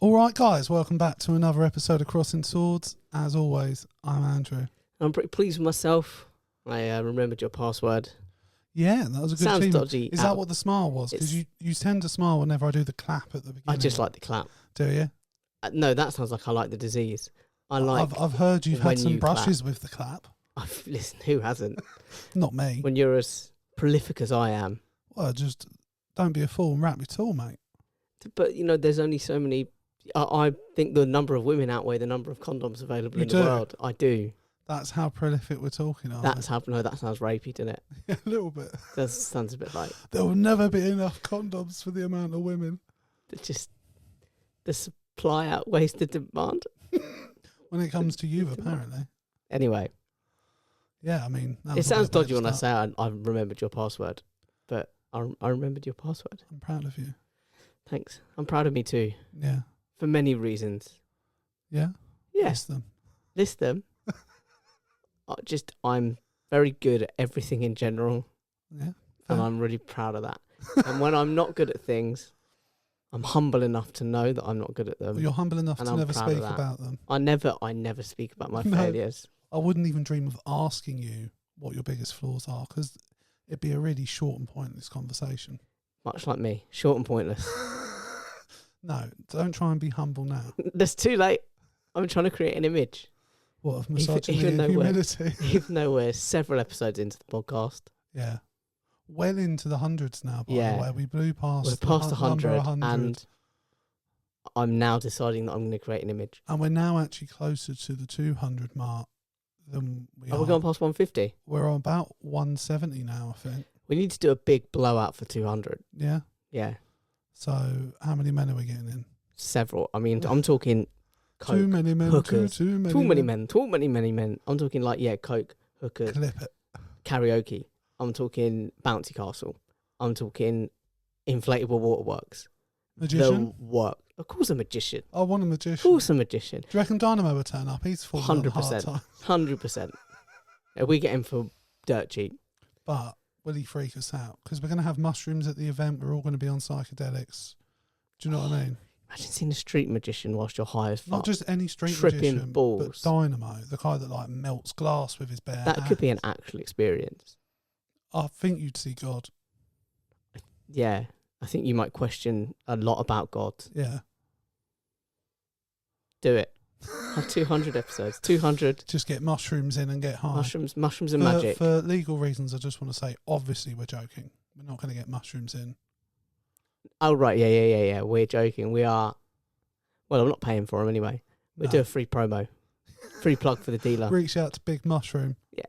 All right, guys, welcome back to another episode of Crossing Swords. As always, I'm Andrew. I'm pretty pleased with myself. I remembered your password. Yeah, that was a good Sounds achievement. dodgy. Is that what the smile was? Because you tend to smile whenever I do the clap at the beginning. I just like the clap. Do you? No, that sounds like I like the disease. I've heard you've had some brushes with the clap. Listen, who hasn't? Not me. When you're as prolific as I am. Well, just don't be a fool and wrap your tool, mate. But, there's only so many... I think the number of women outweigh the number of condoms available in the world. I do. That's how prolific we're talking, No, that sounds rapey, doesn't it? Yeah, a little bit. That sounds a bit like... There will never be enough condoms for the amount of women. Just the supply outweighs the demand. When it comes to you, apparently. Anyway. Yeah, I mean... It sounds dodgy when I say I remembered your password, but I remembered your password. I'm proud of you. Thanks. I'm proud of me too. Yeah. For many reasons. Yeah? Yeah. List them. I'm very good at everything in general. Yeah. And I'm really proud of that. And when I'm not good at things, I'm humble enough to know that I'm not good at them. Well, you're humble enough to never speak about them. I never speak about my failures. I wouldn't even dream of asking you what your biggest flaws are, because it'd be a really short and pointless conversation. Much like me. Short and pointless. No, don't try and be humble now. That's too late. I'm trying to create an image. What, of misogyny and humility? Even though we're several episodes into the podcast. Yeah. Well into the hundreds now, by the way. We blew past We're past 100, and I'm now deciding that I'm going to create an image. And we're now actually closer to the 200 mark than we are. We're going past 150? We're on about 170 now, I think. We need to do a big blowout for 200. Yeah? Yeah. So, how many men are we getting in? Several. I mean, I'm talking coke, too many men, hookers. Too many men. I'm talking coke, hookers. Clip it. Karaoke. I'm talking bouncy castle. I'm talking inflatable waterworks. Magician? Of course a magician. I want a magician. Of course a magician. Do you reckon Dynamo would turn up? He's full 100%. 100%. We get him for dirt cheap. But will he freak us out? Because we're going to have mushrooms at the event. We're all going to be on psychedelics. Do you know what I mean? Imagine seeing a street magician whilst you're high as fuck. Not just any street tripping magician, balls. But Dynamo, the guy that melts glass with his bare hands. That could be an actual experience. I think you'd see God. Yeah. I think you might question a lot about God. Yeah. Do it. Have 200 episodes. 200. Just get mushrooms in and get high. Mushrooms and magic. For legal reasons, I just want to say, obviously we're joking. We're not going to get mushrooms in. Oh, right. Yeah. We're joking. We are. Well, I'm not paying for them anyway. We'll do a free promo. Free plug for the dealer. Reach out to Big Mushroom. Yeah.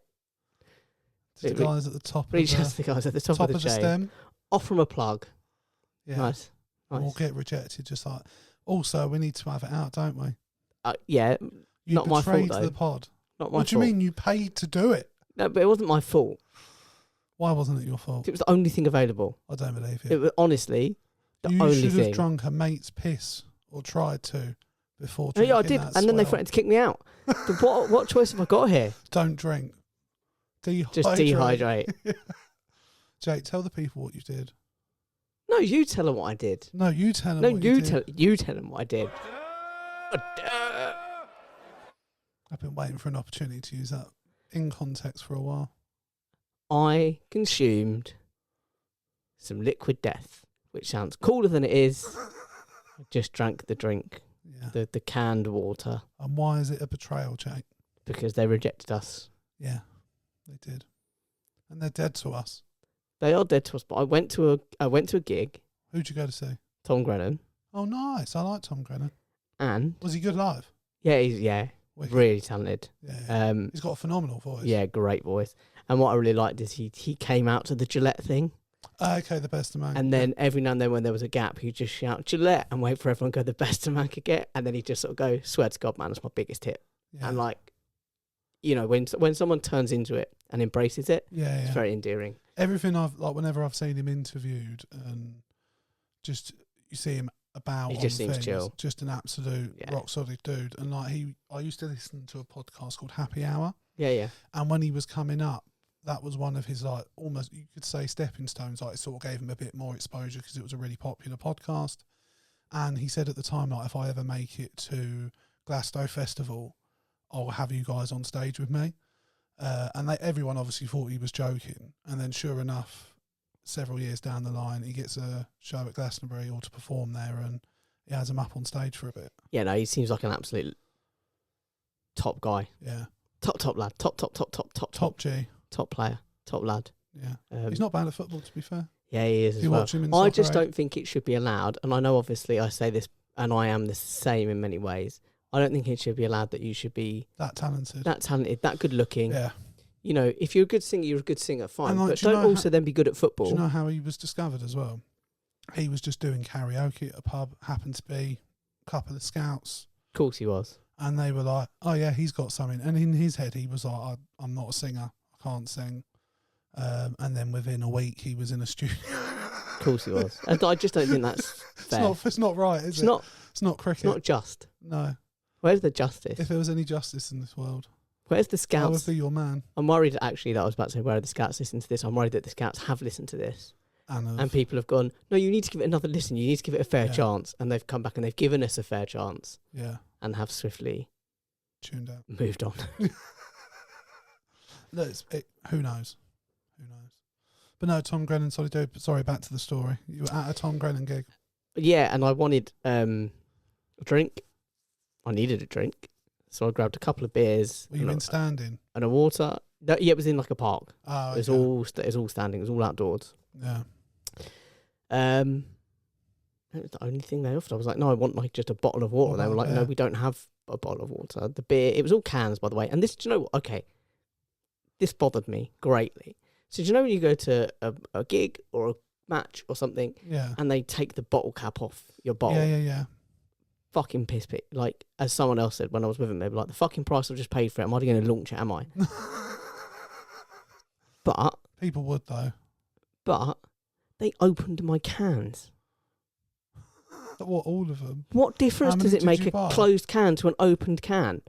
To the guys at the top of the stem. Offer them a plug. Yeah. Nice. We'll get rejected just like... Also, we need to have it out, don't we? Yeah. Not my fault, though. The pod. Not my fault. What do you mean? You paid to do it? No, but it wasn't my fault. Why wasn't it your fault? It was the only thing available. I don't believe it. It was honestly the only thing. You should have drunk a mate's piss, or tried to, before drinking. Yeah, I did, and then they threatened to kick me out. What choice have I got here? Don't drink. Dehydrate. Just dehydrate. Jake, tell the people what you did. No, you tell them what I did. No, you tell them what you did. You tell them what I did. I've been waiting for an opportunity to use that in context for a while. I consumed some liquid death, which sounds cooler than it is. I just drank the drink, the canned water. And why is it a betrayal, Jake? Because they rejected us. Yeah, they did. And they're dead to us. They are dead to us, but I went to a gig. Who'd you go to see? Tom Grennan. Oh, nice. I like Tom Grennan. And was he good live? Yeah, he's really talented. Yeah. He's got a phenomenal voice. Yeah, great voice. And what I really liked is he came out to the Gillette thing. Okay, the best a man. And then every now and then when there was a gap, he'd just shout Gillette and wait for everyone to go the best a man could get, and then he'd just sort of go, "Swear to God, man, that's my biggest hit." Yeah. And when someone turns into it and embraces it, it's very endearing. Everything whenever I've seen him interviewed, and just you see him about, he just seems chill. Just an absolute rock solid dude. And I used to listen to a podcast called Happy Hour. Yeah. And when he was coming up, that was one of his almost, you could say, stepping stones. It sort of gave him a bit more exposure because it was a really popular podcast. And he said at the time, like, if I ever make it to Glasgow Festival, I'll have you guys on stage with me. And everyone obviously thought he was joking. And then sure enough, several years down the line, he gets a show at Glastonbury or to perform there, and he has him up on stage for a bit. Yeah, no, he seems like an absolute top guy. Yeah. Top lad. Top G. Top player. Top lad. Yeah. He's not bad at football, to be fair. Yeah, he is as well. Watch him in I just don't think it should be allowed, and I know obviously I say this, and I am the same in many ways. I don't think it should be allowed that you should be that talented, that good looking. Yeah. You know, if you're a good singer, you're a good singer, fine. But don't also then be good at football. Do you know how he was discovered as well? He was just doing karaoke at a pub, happened to be a couple of scouts. Of course he was. And they were like, oh yeah, he's got something. And in his head, he was like, I'm not a singer, I can't sing. And then within a week, he was in a studio. Of course he was. I just don't think that's fair. It's not right, is it? It's not cricket. It's not just. No. Where's the justice? If there was any justice in this world. Where's the scouts? I would be your man. I'm worried, actually, that I was about to say, where are the scouts listening to this? I'm worried that the scouts have listened to this. And people have gone, no, you need to give it another listen. You need to give it a fair chance. And they've come back and they've given us a fair chance. Yeah. And have swiftly tuned out. Moved on. Who knows? Who knows? But no, Tom Grennan, sorry, back to the story. You were at a Tom Grennan gig. Yeah, and I wanted a drink. I needed a drink. So I grabbed a couple of beers. Were you in standing? And a water. No, yeah, it was in like a park. Oh, okay. It was all standing. It was all outdoors. Yeah. That was the only thing they offered. I was like, no, I want like just a bottle of water. They were like, no, we don't have a bottle of water. The beer, it was all cans, by the way. And this, do you know what? Okay. This bothered me greatly. So do you know when you go to a gig or a match or something, and they take the bottle cap off your bottle? Yeah. Fucking piss pit. Like, as someone else said when I was with him, they were like, the fucking price I've just paid for it, am I going to launch it, am I? But... people would, though. But they opened my cans. What, all of them? What difference does it make a closed can to an opened can?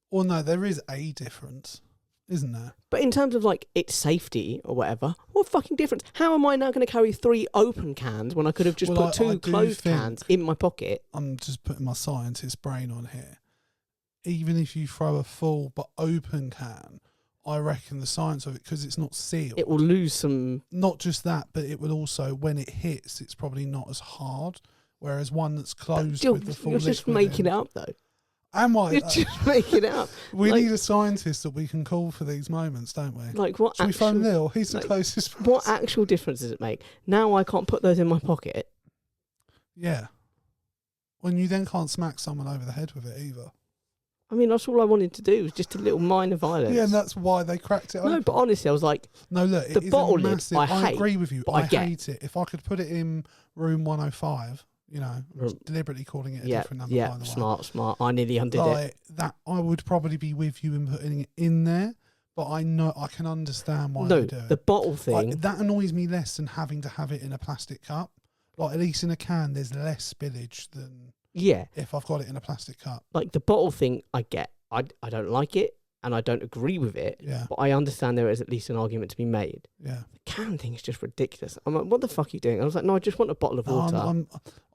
Well, no, there is a difference, isn't there? But in terms of, like, its safety or whatever, what fucking difference? How am I now going to carry 3 open cans when I could have just put 2 closed cans in my pocket? I'm just putting my scientist brain on here. Even if you throw a full but open can, I reckon the science of it, because it's not sealed. It will lose some... Not just that, but it will also, when it hits, it's probably not as hard. Whereas one that's closed with the full liquid. You're just making it up, though. Am I? You're just making it up. We need a scientist that we can call for these moments, don't we? Like what? Should we phone Neil? He's the closest person. What actual difference does it make? Now I can't put those in my pocket. Yeah. When you then can't smack someone over the head with it either. I mean, that's all I wanted to do, was just a little minor violence. Yeah, and that's why they cracked it open. No, but honestly, I was like... No, look, the bottle lid, I agree with you. I hate it. If I could put it in room 105... You know, deliberately calling it a different number. Yeah, smart. I nearly undid it. That I would probably be with you in putting it in there, but I know I can understand why they do it. The bottle thing that annoys me less than having to have it in a plastic cup. Like, at least in a can, there's less spillage than if I've got it in a plastic cup. Like the bottle thing, I get. I don't like it. And I don't agree with it, but I understand there is at least an argument to be made. Yeah, the can thing is just ridiculous. I'm like, what the fuck are you doing? I was like, no, I just want a bottle of water.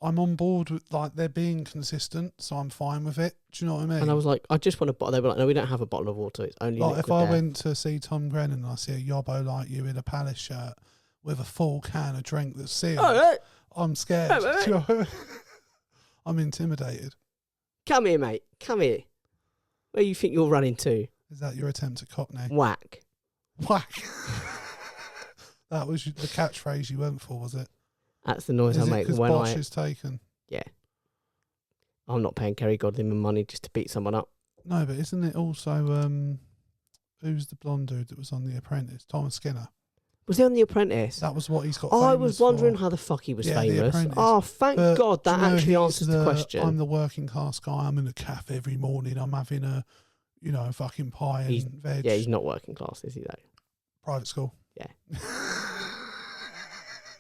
I'm on board with, like, they're being consistent, so I'm fine with it. Do you know what I mean? And I was like, I just want a bottle. They were like, no, we don't have a bottle of water. It's only like liquid if I there. went to see Tom Grennan and I see a yobbo like you in a Palace shirt with a full can of drink that's sealed, I'm scared. I'm intimidated. Come here, mate. Come here. Where you think you're running to? Is that your attempt at Cockney? Whack. That was the catchphrase you went for, was it? That's the noise I make when Bosch is taken. Yeah. I'm not paying Kerry Godliman money just to beat someone up. No, but isn't it also who's the blonde dude that was on The Apprentice? Thomas Skinner. Was he on The Apprentice? That was what he's got. I was wondering how the fuck he was famous. Oh, thank God that actually answers the question. I'm the working class guy. I'm in a cafe every morning. I'm having a fucking pie and veg. Yeah, he's not working class, is he, though? Private school. Yeah.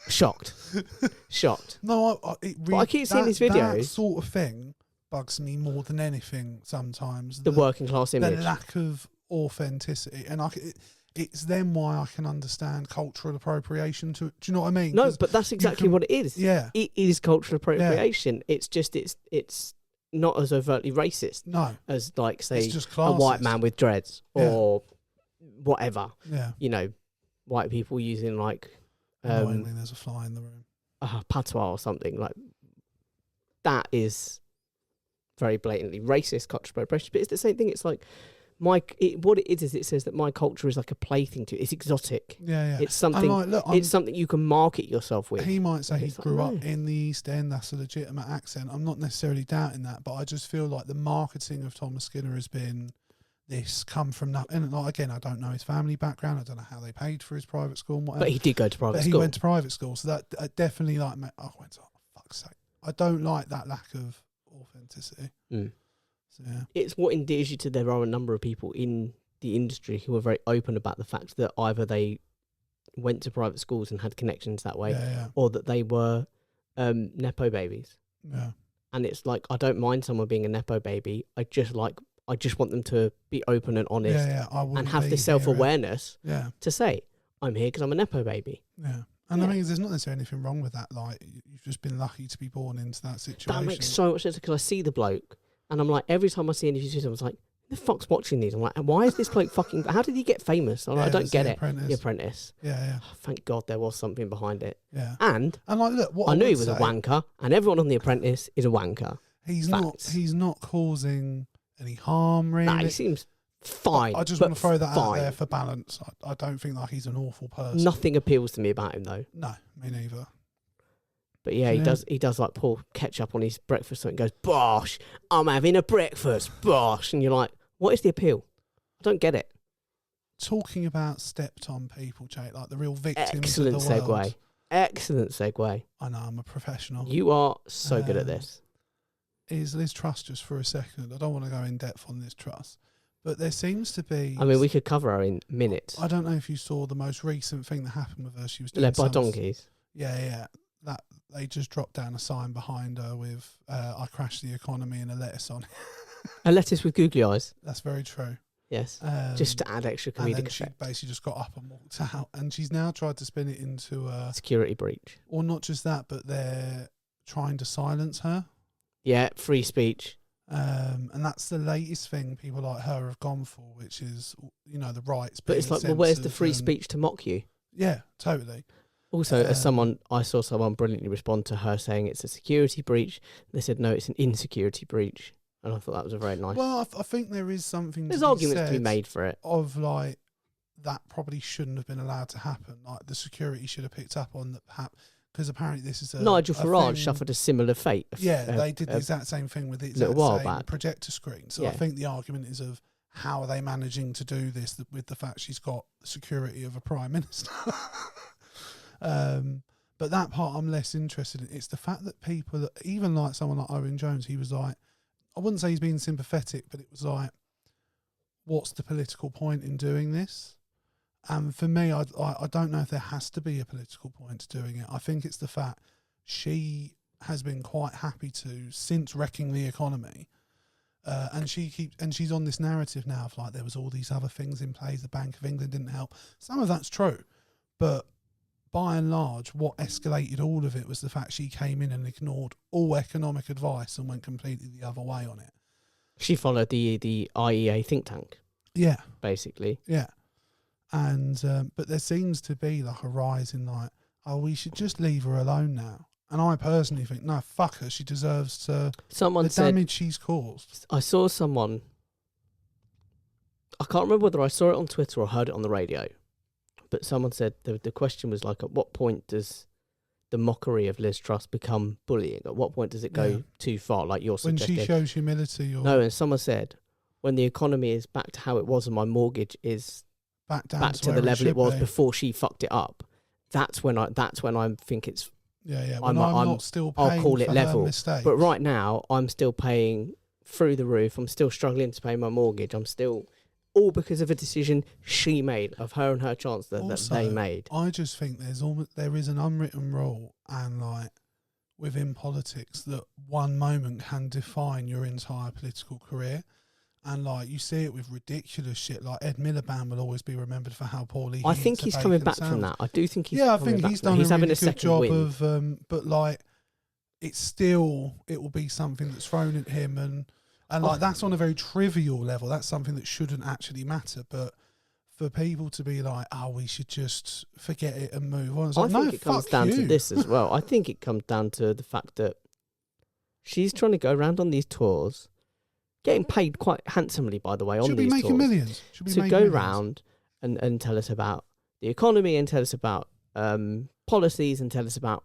Shocked. No, but I keep seeing these videos. That sort of thing bugs me more than anything sometimes. The working class image. The lack of authenticity. And it's then why I can understand cultural appropriation. Do you know what I mean? No, but that's exactly what it is. Yeah, it is cultural appropriation. Yeah. It's just it's not as overtly racist. No, as like say it's just a white man with dreads or whatever. Yeah, you know, white people using like annoyingly, there's a fly in the room. Patois or something like that is very blatantly racist cultural appropriation. But it's the same thing. It's like what it is it says that my culture is like a plaything to it. It's exotic. Yeah. It's something. Like, look, it's something you can market yourself with. He might say he grew up in the East End. That's a legitimate accent. I'm not necessarily doubting that, but I just feel like the marketing of Thomas Skinner has been this come from that. And like, again, I don't know his family background. I don't know how they paid for his private school and whatever. But he did go to private school. He went to private school, so that definitely like. Fuck's sake! I don't like that lack of authenticity. So, yeah. It's what endears you to. There are a number of people in the industry who are very open about the fact that either they went to private schools and had connections that way, or that they were nepo babies. Yeah. And it's like, I don't mind someone being a nepo baby. I just want them to be open and honest, and have the self-awareness to say, I'm here because I'm a nepo baby. Yeah. And I mean, there's not necessarily anything wrong with that. Like, you've just been lucky to be born into that situation. That makes so much sense, because I see the bloke, and I'm like, every time I see any videos, I was like, who the fuck's watching these? I'm like, why is this bloke fucking... How did he get famous? I don't get it. The Apprentice. Yeah. Oh, thank God there was something behind it. Yeah. And like, look, what I knew he was a wanker, and everyone on The Apprentice is a wanker. He's not causing any harm, really. Nah, he seems fine. I just want to throw that out there for balance. I don't think like he's an awful person. Nothing appeals to me about him, though. No, me neither. But yeah, he does like pour ketchup on his breakfast and goes, bosh, I'm having a breakfast, bosh. And you're like, what is the appeal? I don't get it. Talking about stepped on people, Jake, like the real victims Excellent of the segue. world. Excellent segue. I know, I'm a professional. You are so good at this. Is Liz Truss, just for a second, I don't want to go in depth on Liz Truss, but there seems to be... I mean, we could cover her in minutes. I don't know if you saw the most recent thing that happened with her. She was doing led by donkeys. Yeah. That they just dropped down a sign behind her with I crashed the economy and a lettuce on it. A lettuce with googly eyes. That's very true. Yes. Just to add extra comedic effect. She basically just got up and walked out, and she's now tried to spin it into a security breach. Or not just that, but they're trying to silence her. Yeah, free speech. And that's the latest thing people like her have gone for, which is, the rights. But it's like, well, where's the free speech to mock you? Yeah, totally. Also, as I saw someone brilliantly respond to her saying it's a security breach. They said, no, it's an insecurity breach. And I thought that was a very nice... Well, I think there is something There's arguments to be made for it. Of, like, that probably shouldn't have been allowed to happen. Like, the security should have picked up on that, perhaps... Because apparently this is Nigel Farage suffered a similar fate. They did the exact same thing with the exact same projector screen. So I think the argument is of how are they managing to do this with the fact she's got the security of a prime minister. But that part I'm less interested in. It's the fact that people, even like someone like Owen Jones, he was like, I wouldn't say he's being sympathetic, but it was like, what's the political point in doing this? And for me, I don't know if there has to be a political point to doing it. I think it's the fact she has been quite happy to, since wrecking the economy, and she's on this narrative now of like there was all these other things in place, the Bank of England didn't help. Some of that's true, but by and large, what escalated all of it was the fact she came in and ignored all economic advice and went completely the other way on it. She followed the IEA think tank. Yeah. Basically. Yeah. And but there seems to be like a rise in like, oh, we should just leave her alone now. And I personally think, no, fuck her. She deserves the damage she's caused. I saw someone, I can't remember whether I saw it on Twitter or heard it on the radio, but someone said the question was like, at what point does the mockery of Liz Truss become bullying? At what point does it go too far, like you're suggesting? When she shows humility? Or no, and someone said, when the economy is back to how it was and my mortgage is back to the level it was before she fucked it up, that's when I think it's... Yeah. When I'm not still paying, I'll call it level. Mistakes. But right now, I'm still paying through the roof. I'm still struggling to pay my mortgage. I'm still... all because of a decision she made, of her and her chancellor, also, that they made. I just think there is an unwritten rule, and like within politics, that one moment can define your entire political career. And like you see it with ridiculous shit. Like Ed Miliband will always be remembered for how poorly. I think he's coming back from that. I do think he's. Yeah, I think he's done he's a having really a good second job win. of. But like, it will be something that's thrown at him, and like that's on a very trivial level. That's something that shouldn't actually matter. But for people to be like, oh, we should just forget it and move on. I think it comes down to this as well. I think it comes down to the fact that she's trying to go around on these tours, getting paid quite handsomely, by the way, on these tours. Should be making millions. To go round and tell us about the economy and tell us about policies and tell us about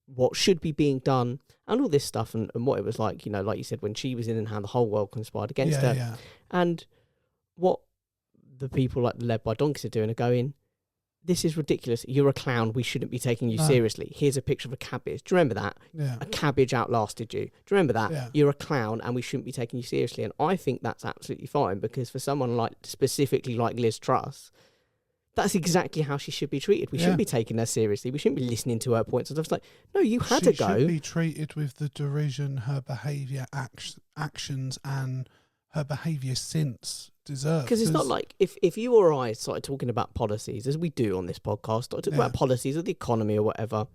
what should be being done and all this stuff and what it was like, you know, like you said, when she was in and how the whole world conspired against her. Yeah. And what the people like led by donkeys are doing are going, this is ridiculous. You're a clown. We shouldn't be taking you seriously. Here's a picture of a cabbage. Do you remember that? Yeah. A cabbage outlasted you. Do you remember that? Yeah. You're a clown and we shouldn't be taking you seriously. And I think that's absolutely fine because for someone like, specifically like Liz Truss, that's exactly how she should be treated. We shouldn't be taking her seriously. We shouldn't be listening to her points and stuff. It's like, no, you had to go. She should be treated with the derision her behaviour, actions and her behaviour since deserve. Because it's not like if you or I started talking about policies, as we do on this podcast, started talking about policies of the economy or whatever,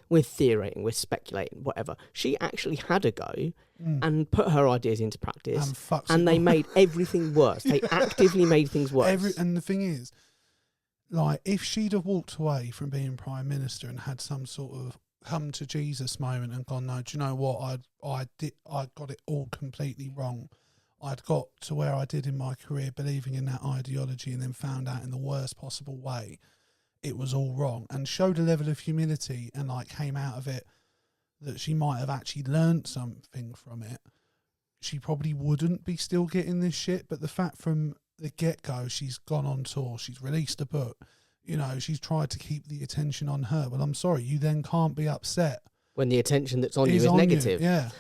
we're theorating, we're speculating, whatever. She actually had to go and put her ideas into practice. And they made everything worse. They actively made things worse. And the thing is, like, if she'd have walked away from being Prime Minister and had some sort of come to Jesus moment and gone, no, do you know what, I got it all completely wrong. I'd got to where I did in my career believing in that ideology and then found out in the worst possible way it was all wrong, and showed a level of humility and like came out of it that she might have actually learnt something from it, she probably wouldn't be still getting this shit. But the fact from the get-go, she's gone on tour, she's released a book, you know, she's tried to keep the attention on her. Well, I'm sorry, you then can't be upset when the attention that's on you is negative. Yeah.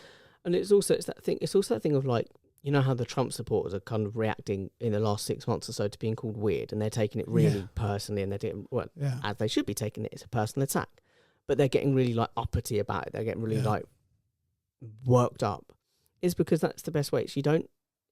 And it's also that thing of like, you know how the Trump supporters are kind of reacting in the last 6 months or so to being called weird, and they're taking it really personally, and they're doing, as they should be taking it. It's a personal attack, but they're getting really like uppity about it. They're getting really like worked up. It's because that's the best way.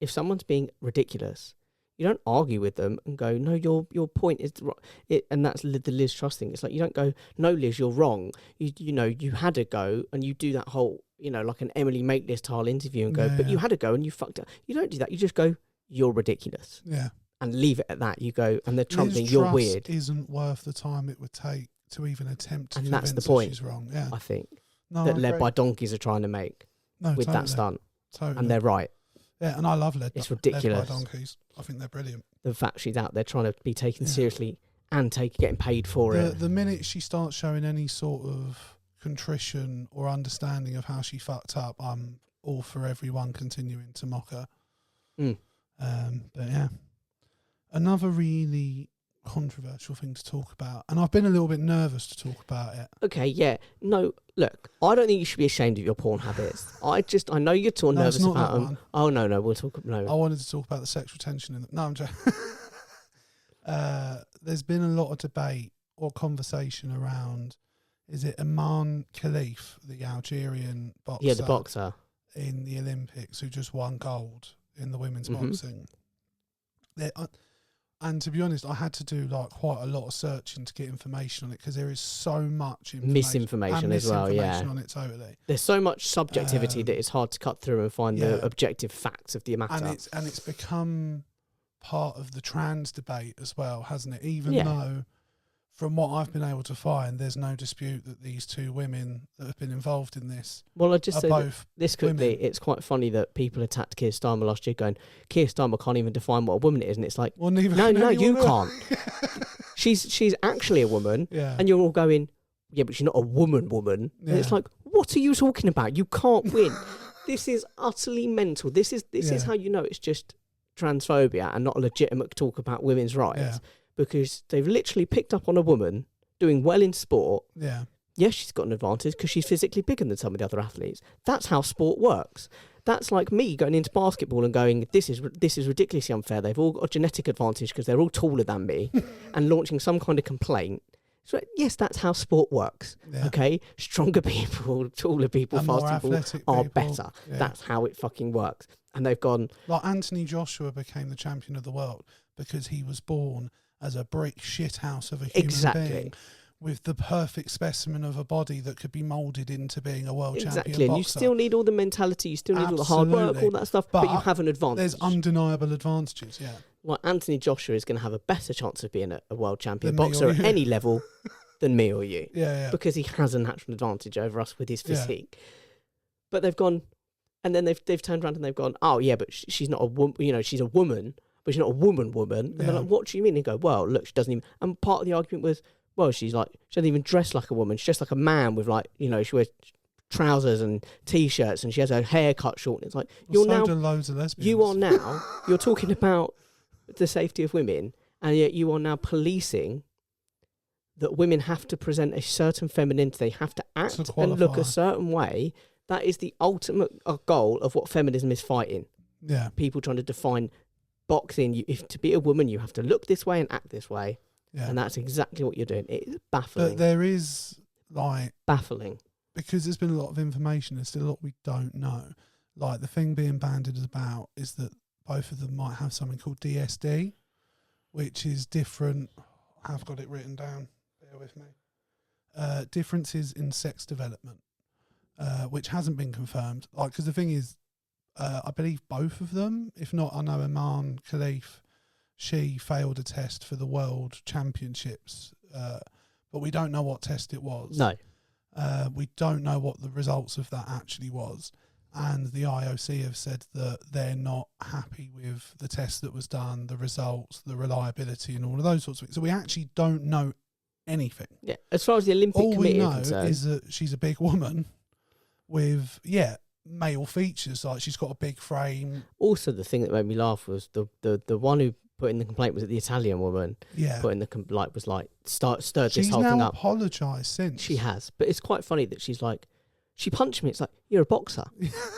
If someone's being ridiculous, you don't argue with them and go, no, your point is right. And that's the Liz Truss thing. It's like, you don't go, no, Liz, you're wrong. You know, you had to go, and you do that whole, you know, like an Emily Maitlis style interview and go, but you had to go and you fucked up. You don't do that. You just go, you're ridiculous. Yeah. And leave it at that. You go, and the Trump Liz thing, you're Truss weird. Isn't worth the time it would take to even attempt to and convince that's the point, she's wrong. Yeah. I think, no, that led by donkeys are trying to make with that stunt. Totally. And they're right. Yeah, and I love It's ridiculous. Led by donkeys. I think they're brilliant. The fact she's out there trying to be taken seriously and getting paid for it. The minute she starts showing any sort of contrition or understanding of how she fucked up, I'm all for everyone continuing to mock her. But yeah, another really controversial thing to talk about, and I've been a little bit nervous to talk about it. Okay, yeah. No, look, I don't think you should be ashamed of your porn habits. I know you're too nervous about them. One. Oh, no, we'll talk. No, I wanted to talk about the sexual tension in them. No, I'm joking. There's been a lot of debate or conversation around, is it Iman Khalif, the Algerian boxer? Yeah, the boxer. In the Olympics, who just won gold in the women's boxing. And to be honest, I had to do like quite a lot of searching to get information on it, because there is so much misinformation as well. Yeah, on it totally. There's so much subjectivity that it's hard to cut through and find the objective facts of the matter. And it's become part of the trans debate as well, hasn't it? Even though, from what I've been able to find, there's no dispute that these two women that have been involved in this. Well, I just say both this quickly. It's quite funny that people attacked Keir Starmer last year, going, Keir Starmer can't even define what a woman is, and it's like, well, no, you can't. She's actually a woman, and you're all going, yeah, but she's not a woman. And it's like, what are you talking about? You can't win. This is utterly mental. This is how you know it's just transphobia and not a legitimate talk about women's rights. Yeah. Because they've literally picked up on a woman doing well in sport. Yeah. Yes, she's got an advantage because she's physically bigger than some of the other athletes. That's how sport works. That's like me going into basketball and going, this is ridiculously unfair. They've all got a genetic advantage because they're all taller than me, and launching some kind of complaint. So yes, that's how sport works. Yeah. Okay, stronger people, taller people, and faster people are better. Yeah. That's how it fucking works. And they've gone... Like Anthony Joshua became the champion of the world because he was born as a brick shithouse of a human being with the perfect specimen of a body that could be moulded into being a world champion boxer. And you still need all the mentality, you still need all the hard work, all that stuff, but you have an advantage. There's undeniable advantages, yeah. Like Anthony Joshua is going to have a better chance of being a world champion boxer at any level than me or you. Yeah. Because he has a natural advantage over us with his physique. But they've gone, and then they've turned around and they've gone, oh yeah, but she's not a woman, you know, she's a woman, but she's not a woman. And they're like, what do you mean? And go, well, look, she doesn't even, and part of the argument was, well, she doesn't even dress like a woman. She's just like a man with like, you know, she wears trousers and t-shirts and she has her hair cut short. And it's like, do loads of lesbians. You are now, you're talking about the safety of women, and yet you are now policing that women have to present a certain femininity. They have to act and look a certain way. That is the ultimate goal of what feminism is fighting. Yeah. People trying to define boxing. If to be a woman, you have to look this way and act this way. Yeah. And that's exactly what you're doing. It is baffling. But there is, like... baffling. Because there's been a lot of information, there's still a lot we don't know. Like, the thing being banded about is that both of them might have something called DSD, which is different... I've got it written down. Bear with me. Differences in sex development, which hasn't been confirmed. Like, because the thing is, I believe both of them, if not, I know Iman Khalif, she failed a test for the world championships, but we don't know what test it was. No. We don't know what the results of that actually was. And the IOC have said that they're not happy with the test that was done, the results, the reliability and all of those sorts of things. So we actually don't know anything. Yeah, as far as the Olympic Committee all we know is that she's a big woman with, male features. Like, she's got a big frame. Also, the thing that made me laugh was the one who put in the complaint was the Italian woman. Yeah. Put in the stirred this whole thing up. She's now apologised since. She has, but it's quite funny that she's like, she punched me. It's like, you're a boxer.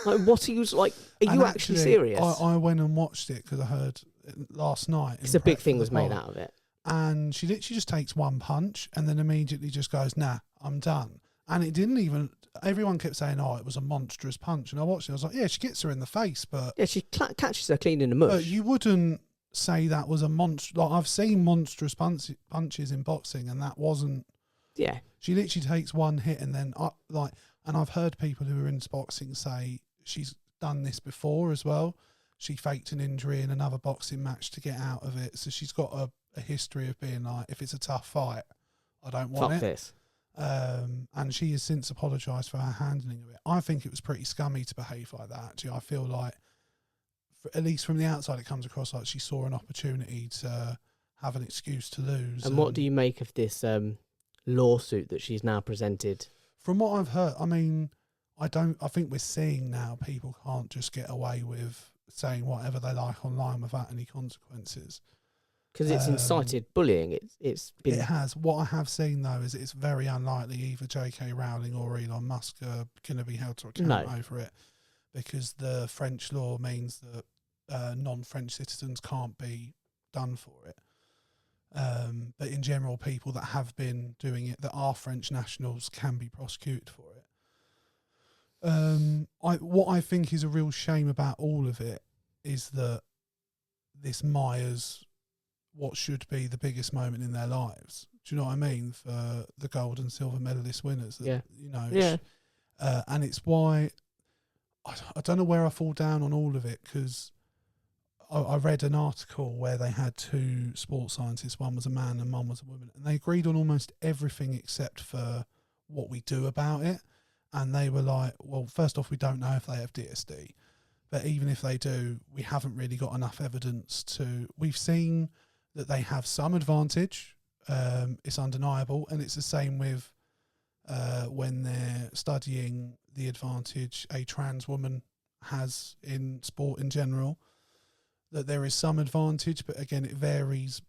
Like, what are you like? Are you actually serious? I went and watched it because I heard last night. Because a big thing was made out of it. And she literally just takes one punch and then immediately just goes, nah, I'm done. And it didn't even... Everyone kept saying, oh, it was a monstrous punch. And I watched it. I was like, yeah, she gets her in the face, but... Yeah, she catches her clean in the mush. But you wouldn't say that was a monster... Like, I've seen monstrous punches in boxing, and that wasn't... Yeah. She literally takes one hit and then... And I've heard people who are into boxing say she's done this before as well. She faked an injury in another boxing match to get out of it. So she's got a history of being like, if it's a tough fight, I don't want Fuck it. This. And she has since apologised for her handling of it. I think it was pretty scummy to behave like that, actually. I feel like, at least from the outside, it comes across like she saw an opportunity to have an excuse to lose. And what do you make of this lawsuit that she's now presented? From what I've heard, I mean, I think we're seeing now people can't just get away with saying whatever they like online without any consequences. Because it's incited bullying. It's been... It has. What I have seen, though, is it's very unlikely either J.K. Rowling or Elon Musk are going to be held to account over it, because the French law means that non-French citizens can't be done for it. But in general, people that have been doing it that are French nationals can be prosecuted for it. What I think is a real shame about all of it is that this mires what should be the biggest moment in their lives. Do you know what I mean? For the gold and silver medalist winners. That, you know. Yeah. And it's why I don't know where I fall down on all of it, because I read an article where they had two sports scientists, one was a man and one was a woman, and they agreed on almost everything except for what we do about it. And they were like, well, first off, we don't know if they have DSD, but even if they do, we haven't really got enough evidence to... We've seen that they have some advantage, it's undeniable, and it's the same with when they're studying the advantage a trans woman has in sport in general, that there is some advantage, but again, it varies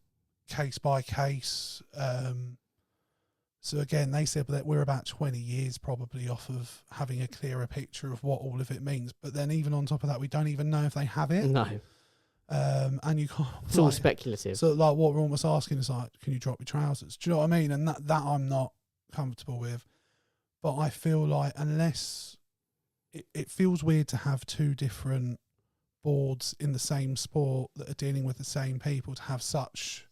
case by case. So again, they said that we're about 20 years probably off of having a clearer picture of what all of it means. But then even on top of that, we don't even know if they have it. No. And you can't... It's all speculative. So like what we're almost asking is like, can you drop your trousers? Do you know what I mean? And that I'm not comfortable with. But I feel like unless... It feels weird to have two different boards in the same sport that are dealing with the same people to have such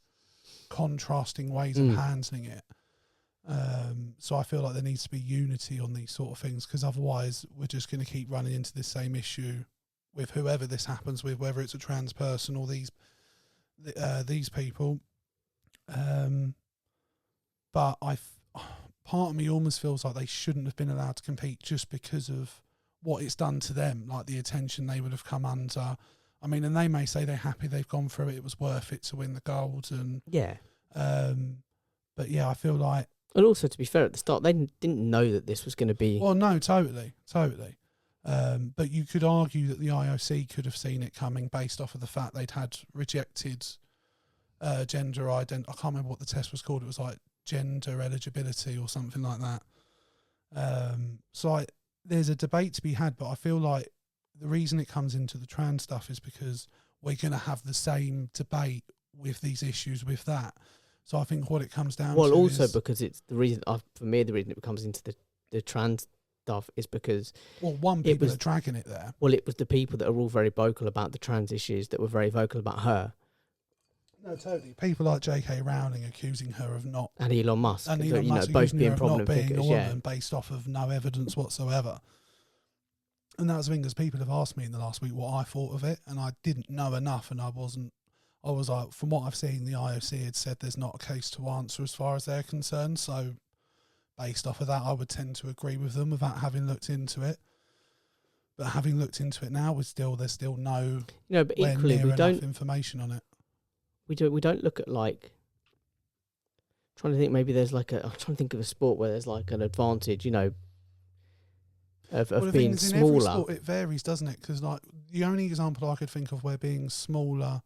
contrasting ways of handling it. So I feel like there needs to be unity on these sort of things, because otherwise we're just going to keep running into this same issue with whoever this happens with, whether it's a trans person or these people. But part of me almost feels like they shouldn't have been allowed to compete just because of what it's done to them, like the attention they would have come under. I mean, and they may say they're happy they've gone through it, it was worth it to win the gold. And but yeah, I feel like... And also, to be fair, at the start, they didn't know that this was going to be... Well, no, totally. But you could argue that the IOC could have seen it coming based off of the fact they'd had rejected gender identity. I can't remember what the test was called. It was like gender eligibility or something like that. So there's a debate to be had, but I feel like the reason it comes into the trans stuff is because we're going to have the same debate with these issues with that. So I think what it comes down to Well, also is, because it's the reason, for me, the reason it comes into the trans stuff is because... Well, people are dragging it there. Well, it was the people that are all very vocal about the trans issues that were very vocal about her. No, totally. People like J.K. Rowling accusing her of not... And Elon Musk. And Elon Musk both accusing being her of problem not being figures, a woman based off of no evidence whatsoever. And that's the thing, because people have asked me in the last week what I thought of it, and I didn't know enough, and I was like, from what I've seen, the IOC had said there's not a case to answer as far as they're concerned. So based off of that, I would tend to agree with them without having looked into it. But having looked into it now, there's still no but equally, we don't information on it. We don't look at, like, trying to think, maybe there's like I'm trying to think of a sport where there's like an advantage, of being smaller. In every sport it varies, doesn't it? Because like the only example I could think of where being smaller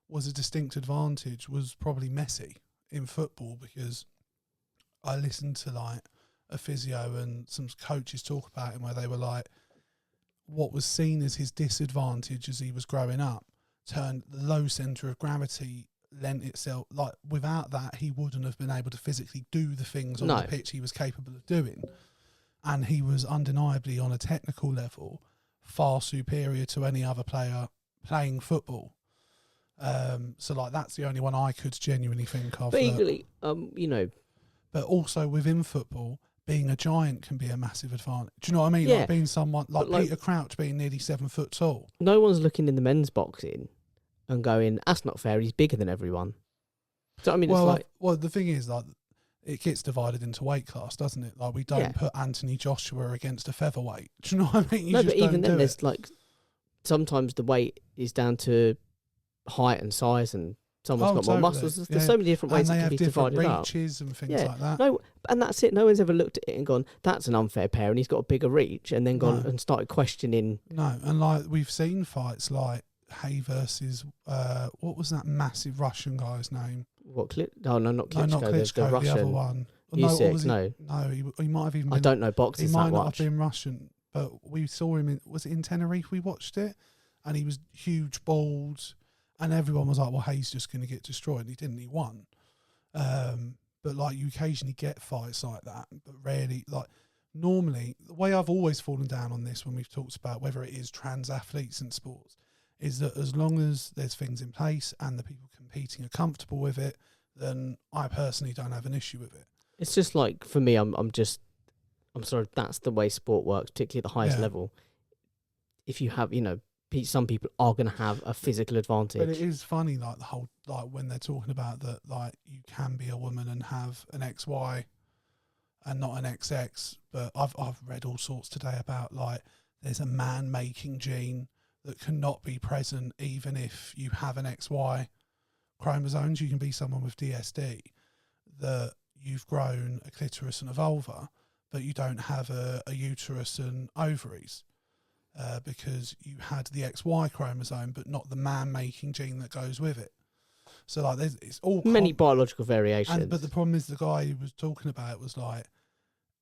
was a distinct advantage was probably Messi in football, because I listened to like a physio and some coaches talk about him where they were like, what was seen as his disadvantage as he was growing up turned the low centre of gravity lent itself, like without that he wouldn't have been able to physically do the things on the pitch he was capable of doing. And he was undeniably, on a technical level, far superior to any other player playing football. So like that's the only one I could genuinely think of. But equally, But also within football, being a giant can be a massive advantage. Do you know what I mean? Yeah. Like being someone like Peter Crouch being nearly 7 foot tall. No one's looking in the men's boxing and going, that's not fair, he's bigger than everyone. So I mean, well, it's like... Well, the thing is, like, it gets divided into weight class, doesn't it? Like, we don't put Anthony Joshua against a featherweight. Do you know what I mean? But even then, there's like, sometimes the weight is down to height and size, and someone's got more muscles. There's so many different ways it can be divided up. And they have different reaches and things like that. No, and that's it. No one's ever looked at it and gone, that's an unfair pair, and he's got a bigger reach, and then gone and started questioning. No, and like, we've seen fights like Hay versus, what was that massive Russian guy's name? What, Oh, no, not Klitschko. No, not Klitschko, the Russian. the other one. Usyk, No, he might have even been... I don't know boxing that much. He might not have been Russian, but we saw him in... Was it in Tenerife we watched it? And he was huge, bald, and everyone was like, well, Hayes just going to get destroyed. And he didn't. He won. But, like, you occasionally get fights like that, but rarely... Like, normally, the way I've always fallen down on this when we've talked about whether it is trans athletes in sports is that as long as there's things in place and the people competing are comfortable with it, then I personally don't have an issue with it. It's just like, for me, I'm sorry, that's the way sport works, particularly at the highest level. If you have, some people are going to have a physical advantage. But it is funny, like, the whole, like, when they're talking about that, like, you can be a woman and have an XY and not an XX. But I've read all sorts today about, like, there's a man-making gene that cannot be present even if you have an XY chromosomes. You can be someone with DSD, that you've grown a clitoris and a vulva, but you don't have a uterus and ovaries, because you had the XY chromosome, but not the man-making gene that goes with it. So like, it's all many biological variations. But the problem is, the guy who was talking about it was like,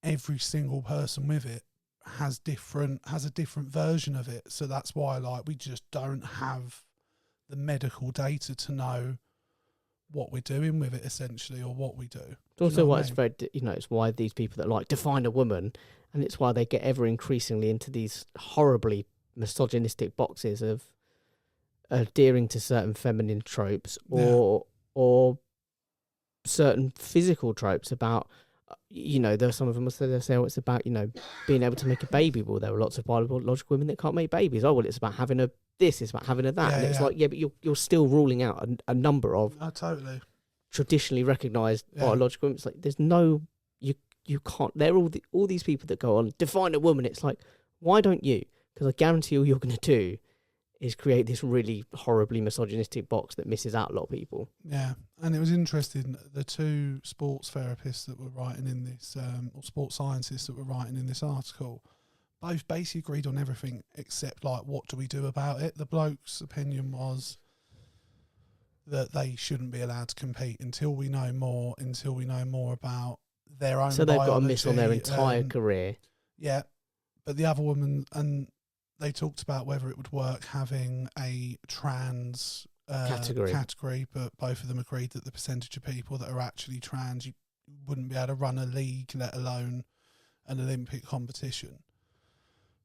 every single person with it has a different version of it. So that's why, like, we just don't have the medical data to know what we're doing with it, essentially, or what we do. It's also why it's very, it's why these people that like define a woman, and it's why they get ever increasingly into these horribly misogynistic boxes of adhering to certain feminine tropes or certain physical tropes about, there's some of them they'll say, oh, it's about, being able to make a baby. Well, there are lots of biological women that can't make babies. Oh, well, it's about having this, it's about having that. And it's like, but you're still ruling out a number of totally traditionally recognised biological women. It's like, there's no, you can't, they're all these people that go on, define a woman. It's like, why don't you? Because I guarantee all you're going to do is create this really horribly misogynistic box that misses out a lot of people. Yeah, and it was interesting, the two sports therapists that were writing in this, or sports scientists that were writing in this article, both basically agreed on everything except, like, what do we do about it? The bloke's opinion was that they shouldn't be allowed to compete until we know more about their own So they've biology, got to miss on their entire career. Yeah, but the other woman, and they talked about whether it would work having a trans category, but both of them agreed that the percentage of people that are actually trans, you wouldn't be able to run a league, let alone an Olympic competition.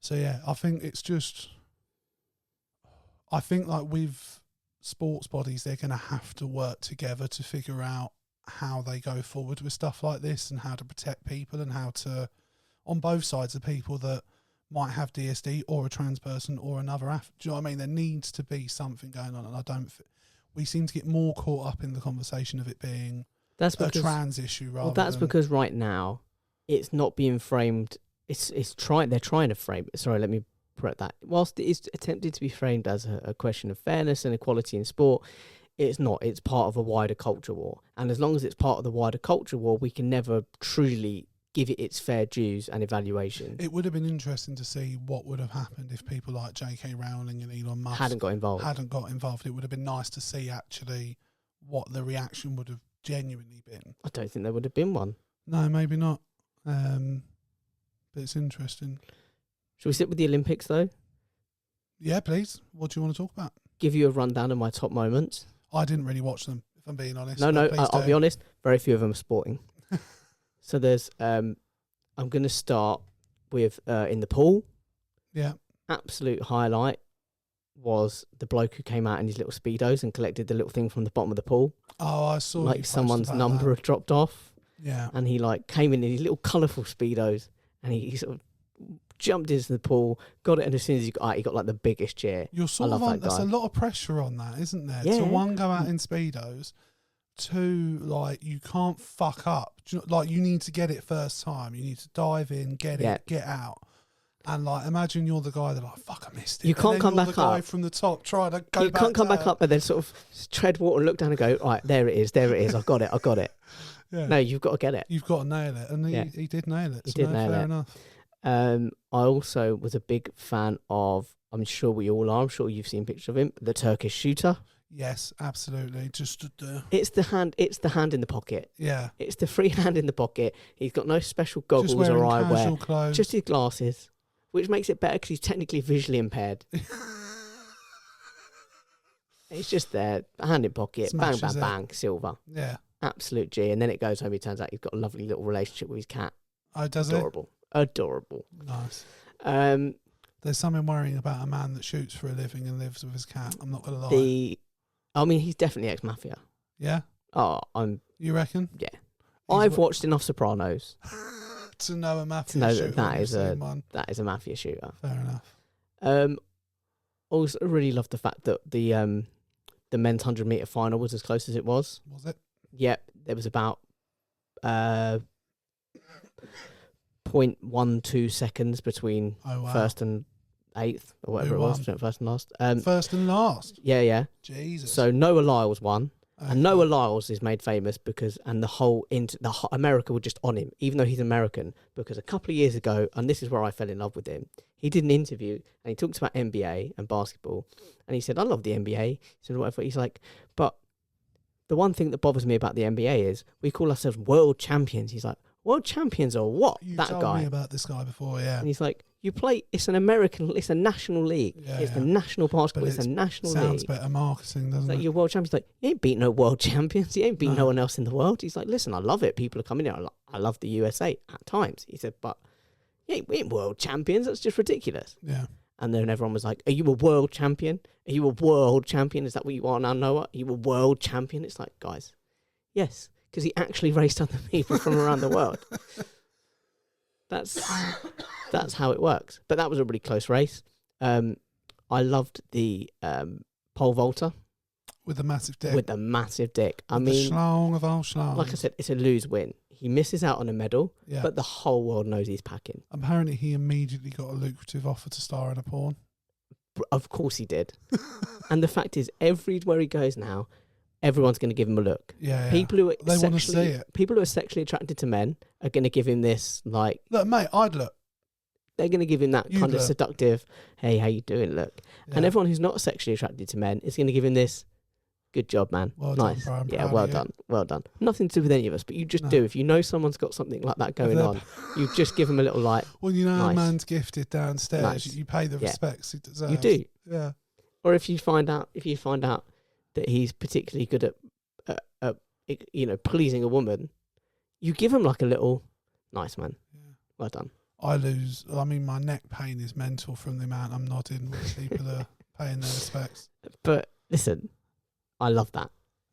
So yeah, I think like with sports bodies, they're going to have to work together to figure out how they go forward with stuff like this and how to protect people and how to, on both sides, of people that might have DSD or a trans person or another do you know what I mean? There needs to be something going on, and we seem to get more caught up in the conversation of it being a trans issue rather. Well, that's because right now it's not being framed. They're trying to frame it. Sorry, let me correct that. Whilst it is attempted to be framed as a question of fairness and equality in sport, it's not. It's part of a wider culture war, and as long as it's part of the wider culture war, we can never truly give it its fair dues and evaluation. It would have been interesting to see what would have happened if people like J.K. Rowling and Elon Musk hadn't got involved. It would have been nice to see actually what the reaction would have genuinely been. I don't think there would have been one. No, maybe not. But it's interesting. Shall we sit with the Olympics, though? Yeah, please. What do you want to talk about? Give you a rundown of my top moments. I didn't really watch them, if I'm being honest. No, I'll be honest. Very few of them are sporting. So there's, I'm going to start with in the pool. Yeah. Absolute highlight was the bloke who came out in his little Speedos and collected the little thing from the bottom of the pool. Oh, I saw. Like someone's number had dropped off. Yeah. And he came in his little colourful Speedos and he sort of jumped into the pool, got it, and as soon as he got like the biggest cheer. You're sort of on, there's a lot of pressure on that, isn't there? Yeah. To one, go out in Speedos. Two, like, you can't fuck up. Like, you need to get it first time. You need to dive in, get it, get out. And, like, imagine you're the guy that, like, fuck, I missed it. You can't come back up. Guy from the top trying to go back. You can't come back up and then sort of tread water and look down and go, right, there it is, I've got it. Yeah. No, you've got to get it. You've got to nail it. And he did nail it. He did nail it. Fair enough. I also was a big fan of, I'm sure we all are, I'm sure you've seen pictures of him, the Turkish shooter. Yes, absolutely. Just stood there. It's the hand in the pocket. Yeah. It's the free hand in the pocket. He's got no special goggles or eyewear. Clothes. Just his glasses, which makes it better because he's technically visually impaired. It's just there, hand in pocket, bang, bang, bang, silver. Yeah. Absolute G. And then it goes home, it turns out he's got a lovely little relationship with his cat. Oh, does Adorable. Adorable. Nice. There's something worrying about a man that shoots for a living and lives with his cat. I'm not going to lie. I mean, he's definitely ex-mafia. Yeah? Oh, You reckon? Yeah. I've watched enough Sopranos to know a mafia to know shooter. that is a mafia shooter. Fair enough. Also, really loved the fact that the men's 100-meter final was as close as it was. Was it? Yep. There was about 0.12 seconds between first and eighth, or whatever it was, between first and last. First and last? Yeah. Jesus. So Noah Lyles won. Okay. And Noah Lyles is made famous because, and the whole America were just on him, even though he's American, because a couple of years ago, and this is where I fell in love with him, he did an interview and he talked about NBA and basketball, and he said, I love the NBA. He said, whatever. He's like, but the one thing that bothers me about the NBA is we call ourselves world champions. He's like, world champions or what? You that told guy. me about this guy before, yeah. And he's like, you play, it's a national league. Yeah, it's the national basketball, it's a national league. Sounds better marketing, doesn't it? Like you're world champions. Like, you ain't beat no world champions. You ain't beat no one else in the world. He's like, listen, I love it. People are coming here. I love the USA at times. He said, but we ain't world champions. That's just ridiculous. Yeah. And then everyone was like, are you a world champion? Are you a world champion? Is that what you are now, Noah? Are you a world champion? It's like, guys, yes, because he actually raced other people from around the world. That's how it works. But that was a really close race. I loved the pole vaulter. With the massive dick. With the massive dick. I mean, the schlong of all schlongs. Like I said, it's a lose-win. He misses out on a medal, but the whole world knows he's packing. Apparently, he immediately got a lucrative offer to star in a porn. Of course he did. And the fact is, everywhere he goes now, everyone's going to give him a look. Yeah, people who are they want to see it. People who are sexually attracted to men are going to give him this, like... Look, mate, I'd look. They're going to give him that kind of seductive, hey, how you doing, look. Yeah. And everyone who's not sexually attracted to men is going to give him this... Good job, man. Well nice. Done, yeah, well done. Well done. Nothing to do with any of us, but you just do. If you know someone's got something like that going on, you just give them a little like. Well, you know, nice. A man's gifted downstairs. Nice. You pay the respects he deserves. You do. Yeah. Or if you find out that he's particularly good at pleasing a woman, you give him like a little nice, man. Yeah. Well done. I mean, my neck pain is mental from the amount I'm nodding when people are paying their respects. But listen. I love that.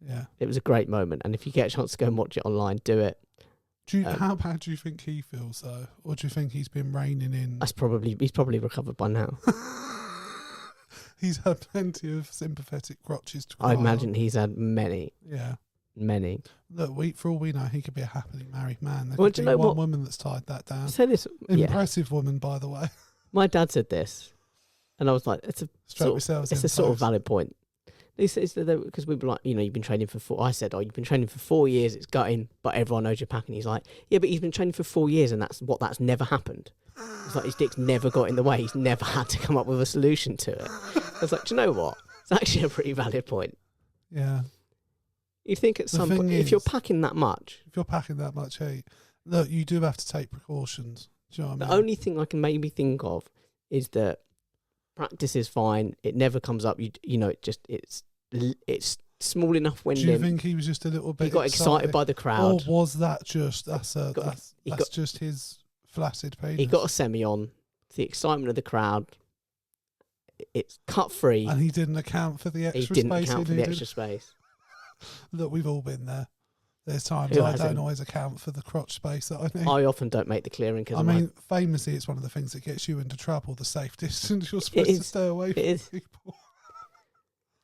Yeah. It was a great moment. And if you get a chance to go and watch it online, do it. How bad do you think he feels, though? Or do you think he's been reining in? He's probably recovered by now. He's had plenty of sympathetic crotches to cry I imagine he's had many. Yeah. Many. Look, for all we know, he could be a happily married man. There well, could be one woman that's tied that down. Say this. Impressive woman, by the way. My dad said this. And I was like, it's a sort of valid point. He says because we were like, you've been training for 4. I said, you've been training for 4 years. It's gutting, but everyone knows you're packing. He's like, yeah, but he's been training for 4 years, and that's never happened. It's like his dick's never got in the way. He's never had to come up with a solution to it. I was like, do you know what? It's actually a pretty valid point. Yeah. You think at some point, if you're packing that much, heat, look, you do have to take precautions. Do you know what I mean? The only thing I can maybe think of is that practice is fine. It never comes up. It's small enough when. Do you think he was just a little bit? He got excited by the crowd, or was that just that's just his flaccid penis? He got a semi on. The excitement of the crowd. It's cut free, and he didn't account for the extra space. He didn't account for the extra space. Look, we've all been there. There's times I don't always account for the crotch space that I need. I often don't make the clearing because famously, it's one of the things that gets you into trouble. The safe distance you're supposed to stay away from people.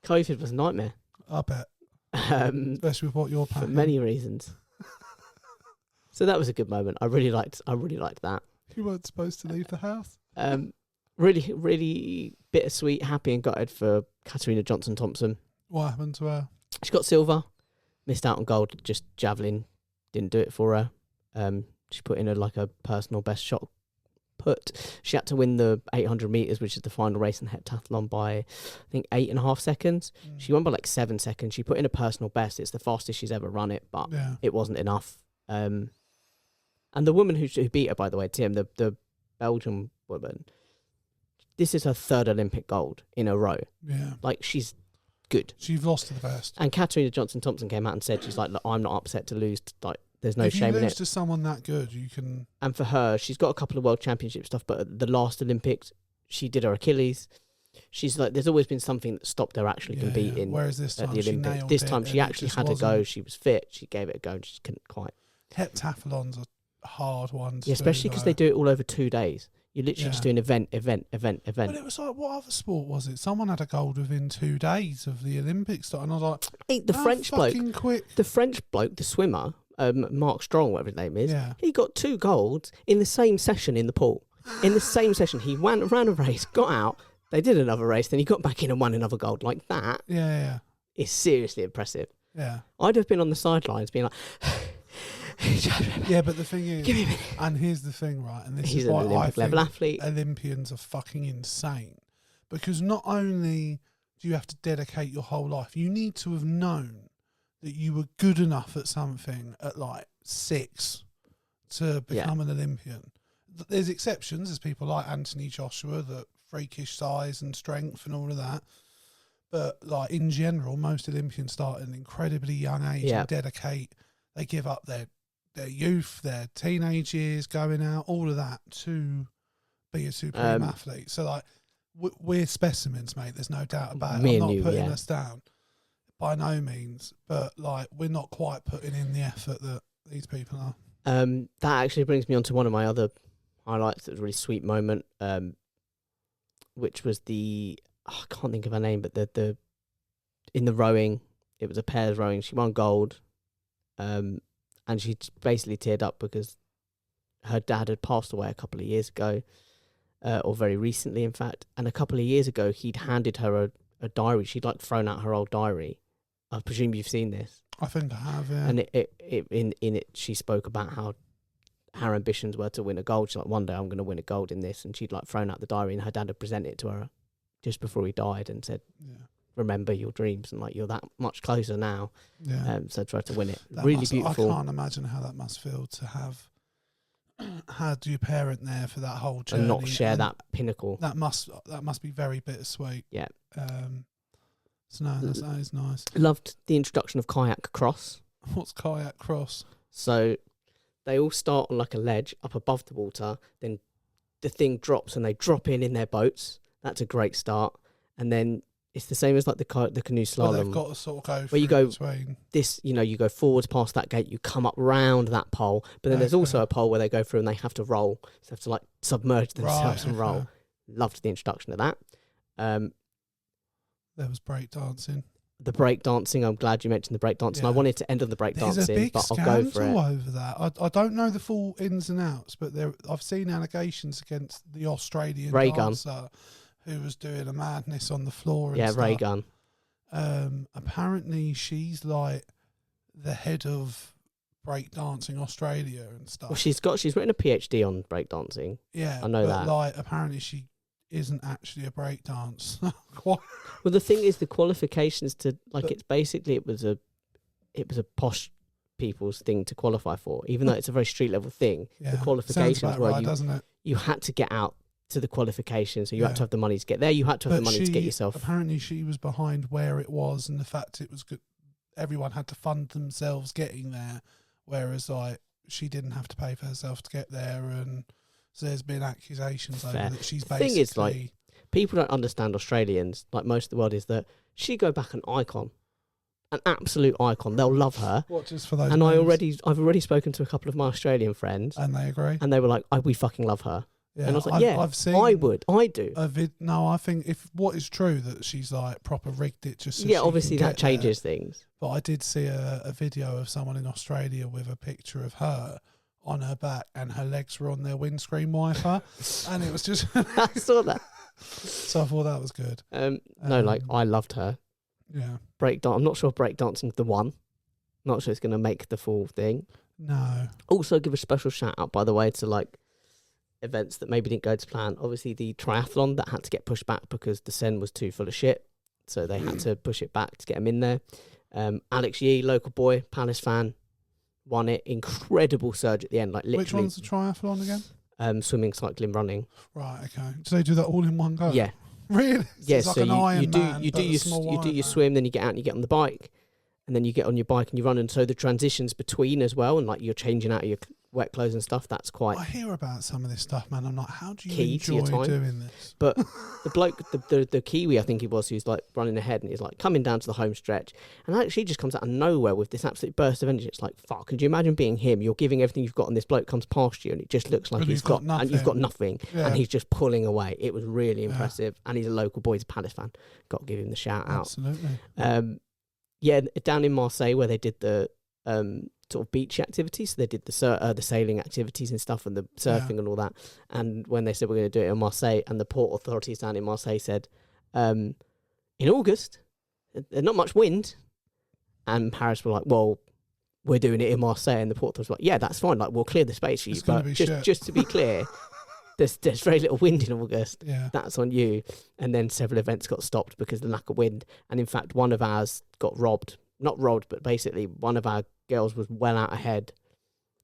COVID was a nightmare. I bet. Especially with what you're packing. For many reasons. So that was a good moment. I really liked that. You weren't supposed to leave the house. Really, really bittersweet, happy and gutted for Katarina Johnson-Thompson. What happened to her? She got silver. Missed out on gold, just javelin. Didn't do it for her. She put in a personal best shot put. She had to win the 800 metres, which is the final race in heptathlon, by, I think, 8.5 seconds. She won by 7 seconds. She put in a personal best. It's the fastest she's ever run it, but it wasn't enough. And the woman who beat her, by the way, Tim, the Belgian woman, this is her 3rd Olympic gold in a row. Yeah. She's good. She's lost to the best. And Katarina Johnson-Thompson came out and said, she's like, look, I'm not upset to lose. There's no shame in it. If you lose to someone that good, you can... And for her, she's got a couple of world championship stuff, but at the last Olympics, she did her Achilles. She's like, there's always been something that stopped her actually competing. Whereas this time at the Olympics. This time she actually had a go. She was fit. She gave it a go and she couldn't quite. Heptathlons are hard ones. Yeah, especially because they do it all over 2 days. You're literally just doing event. But it was like, what other sport was it? Someone had a gold within 2 days of the Olympics. And I was like, the French bloke, quick. The French bloke, the swimmer, Mark Strong, whatever his name is, he got 2 golds in the same session in the pool. In the same session, he ran a race, got out, they did another race, then he got back in and won another gold. Like that is seriously impressive. Yeah. I'd have been on the sidelines being like... Yeah, but the thing is, and here's the thing, right? And this is why I think athlete. Olympians are fucking insane, because not only do you have to dedicate your whole life, you need to have known that you were good enough at something at 6 to become an Olympian. There's exceptions. There's people like Anthony Joshua, that freakish size and strength and all of that. But in general, most Olympians start at an incredibly young age and dedicate. They give up their youth, their teenage years, going out, all of that to be a supreme athlete. So we're specimens, mate. There's no doubt about it. Me I'm and not you, putting yeah. us down by no means, but like we're not quite putting in the effort that these people are. That actually brings me on to one of my other highlights. That was a really sweet moment, which was I can't think of her name, but the in the rowing, it was a pairs rowing. She won gold, and she basically teared up because her dad had passed away a couple of years ago, or very recently, in fact. And a couple of years ago, he'd handed her a diary. She'd like thrown out her old diary. I presume you've seen this. I think I have, yeah. And in it, she spoke about how her ambitions were to win a gold. She's like, one day I'm going to win a gold in this. And she'd like thrown out the diary, and her dad had presented it to her just before he died and said, remember your dreams, and like you're that much closer now. Yeah. So try to win it. Really beautiful. I can't imagine how that must feel to have had your parent there for that whole journey and not share that pinnacle. That must be very bittersweet. Yeah. So no, that is nice. Loved the introduction of kayak cross. What's kayak cross? So they all start on like a ledge up above the water, then the thing drops and they drop in their boats. That's a great start. And then it's the same as like the canoe slalom. Well, they've got to sort of go where you go between. This, you go forwards past that gate, you come up round that pole, but then there's also a pole where they go through and they have to roll. So they have to like submerge themselves and roll. Loved the introduction of that. There was break dancing. The break dancing, I'm glad you mentioned the break dancing. I wanted to end on the break dancing, but I'll go for it. Over that. I don't know the full ins and outs, but I've seen allegations against the Australian dancer who was doing a madness on the floor. And Ray Gunn. Apparently she's like the head of breakdancing Australia and stuff. Well, she's written a PhD on breakdancing. Yeah, I know that. Like, apparently she isn't actually a breakdance. Well, the thing is, the qualifications to like it's basically it was a posh people's thing to qualify for, even though it's a very street level thing. Yeah, the qualifications were doesn't it? You had to get out to the qualification, so you had to have the money to get there. You had to have the money to get yourself. Apparently, she was behind where it was, and the fact it was good. Everyone had to fund themselves getting there, whereas like she didn't have to pay for herself to get there, and so there's been accusations over that she's basically. The thing is, like, people don't understand Australians, like most of the world, is that she go back an icon, an absolute icon. They'll love her. What, just for those? And I've already spoken to a couple of my Australian friends, and they agree, and they were like, we fucking love her. Yeah, and I was like, I've seen I do. No, I think if what is true that she's like proper rigged it just so obviously that changes things. But I did see a video of someone in Australia with a picture of her on her back and her legs were on their windscreen wiper, and it was just. I saw that. So I thought that was good. No, like I loved her. Yeah. Breakdance. I'm not sure if breakdancing's the one. Not sure it's going to make the full thing. No. Also, give a special shout out, by the way, to like events that maybe didn't go to plan. Obviously, the triathlon that had to get pushed back because the Seine was too full of shit, so they had to push it back to get him in there. Alex Yee, local boy, Palace fan, won it. Incredible surge at the end, like literally. Which one's the triathlon again? Swimming, cycling, running. Right. Okay. Do they do that all in one go? Yeah. Really? Yeah. So you do your swim, then you get out and you get on the bike, and then you get on your bike and you run, and so the transitions between as well, and like you're changing out of your wet clothes and stuff. That's quite. I hear about some of this stuff, man. I'm like, how do you key enjoy to your time. doing this? But the bloke, the Kiwi, I think he was, who's like running ahead, and he's like coming down to the home stretch, and actually just comes out of nowhere with this absolute burst of energy. It's like, fuck, could you imagine being him? You're giving everything you've got, and this bloke comes past you, and it just looks like he's got nothing. And you've got nothing, and he's just pulling away. It was really impressive, and he's a local boy, he's a Palace fan. Got to give him the shout out. Absolutely. Yeah, down in Marseille where they did the sort of beach activities, so they did the sailing activities and stuff, and the surfing and all that. And when they said we're going to do it in Marseille, and the port authorities down in Marseille said, in August, there's not much wind, and Paris were like, well, we're doing it in Marseille, and the port authorities were like, yeah, that's fine, like we'll clear the space for you, but just to be clear, there's very little wind in August. Yeah. That's on you. And then several events got stopped because of the lack of wind. And in fact, one of ours got robbed. Not robbed, but basically one of our girls was well out ahead.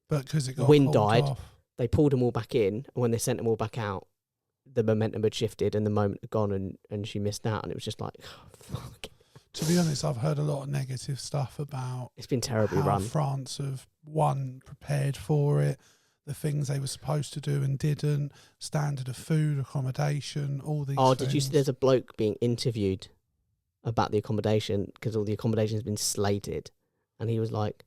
But because it got wind died, off. They pulled them all back in. And when they sent them all back out, the momentum had shifted and the moment had gone, and she missed out. And it was just like, oh, fuck. To be honest, I've heard a lot of negative stuff about it's been terribly how run. France have prepared for it. the things they were supposed to do and didn't, standard of food, accommodation, all these Oh, things. did you see there's a bloke being interviewed about the accommodation because all the accommodation has been slated, and he was like,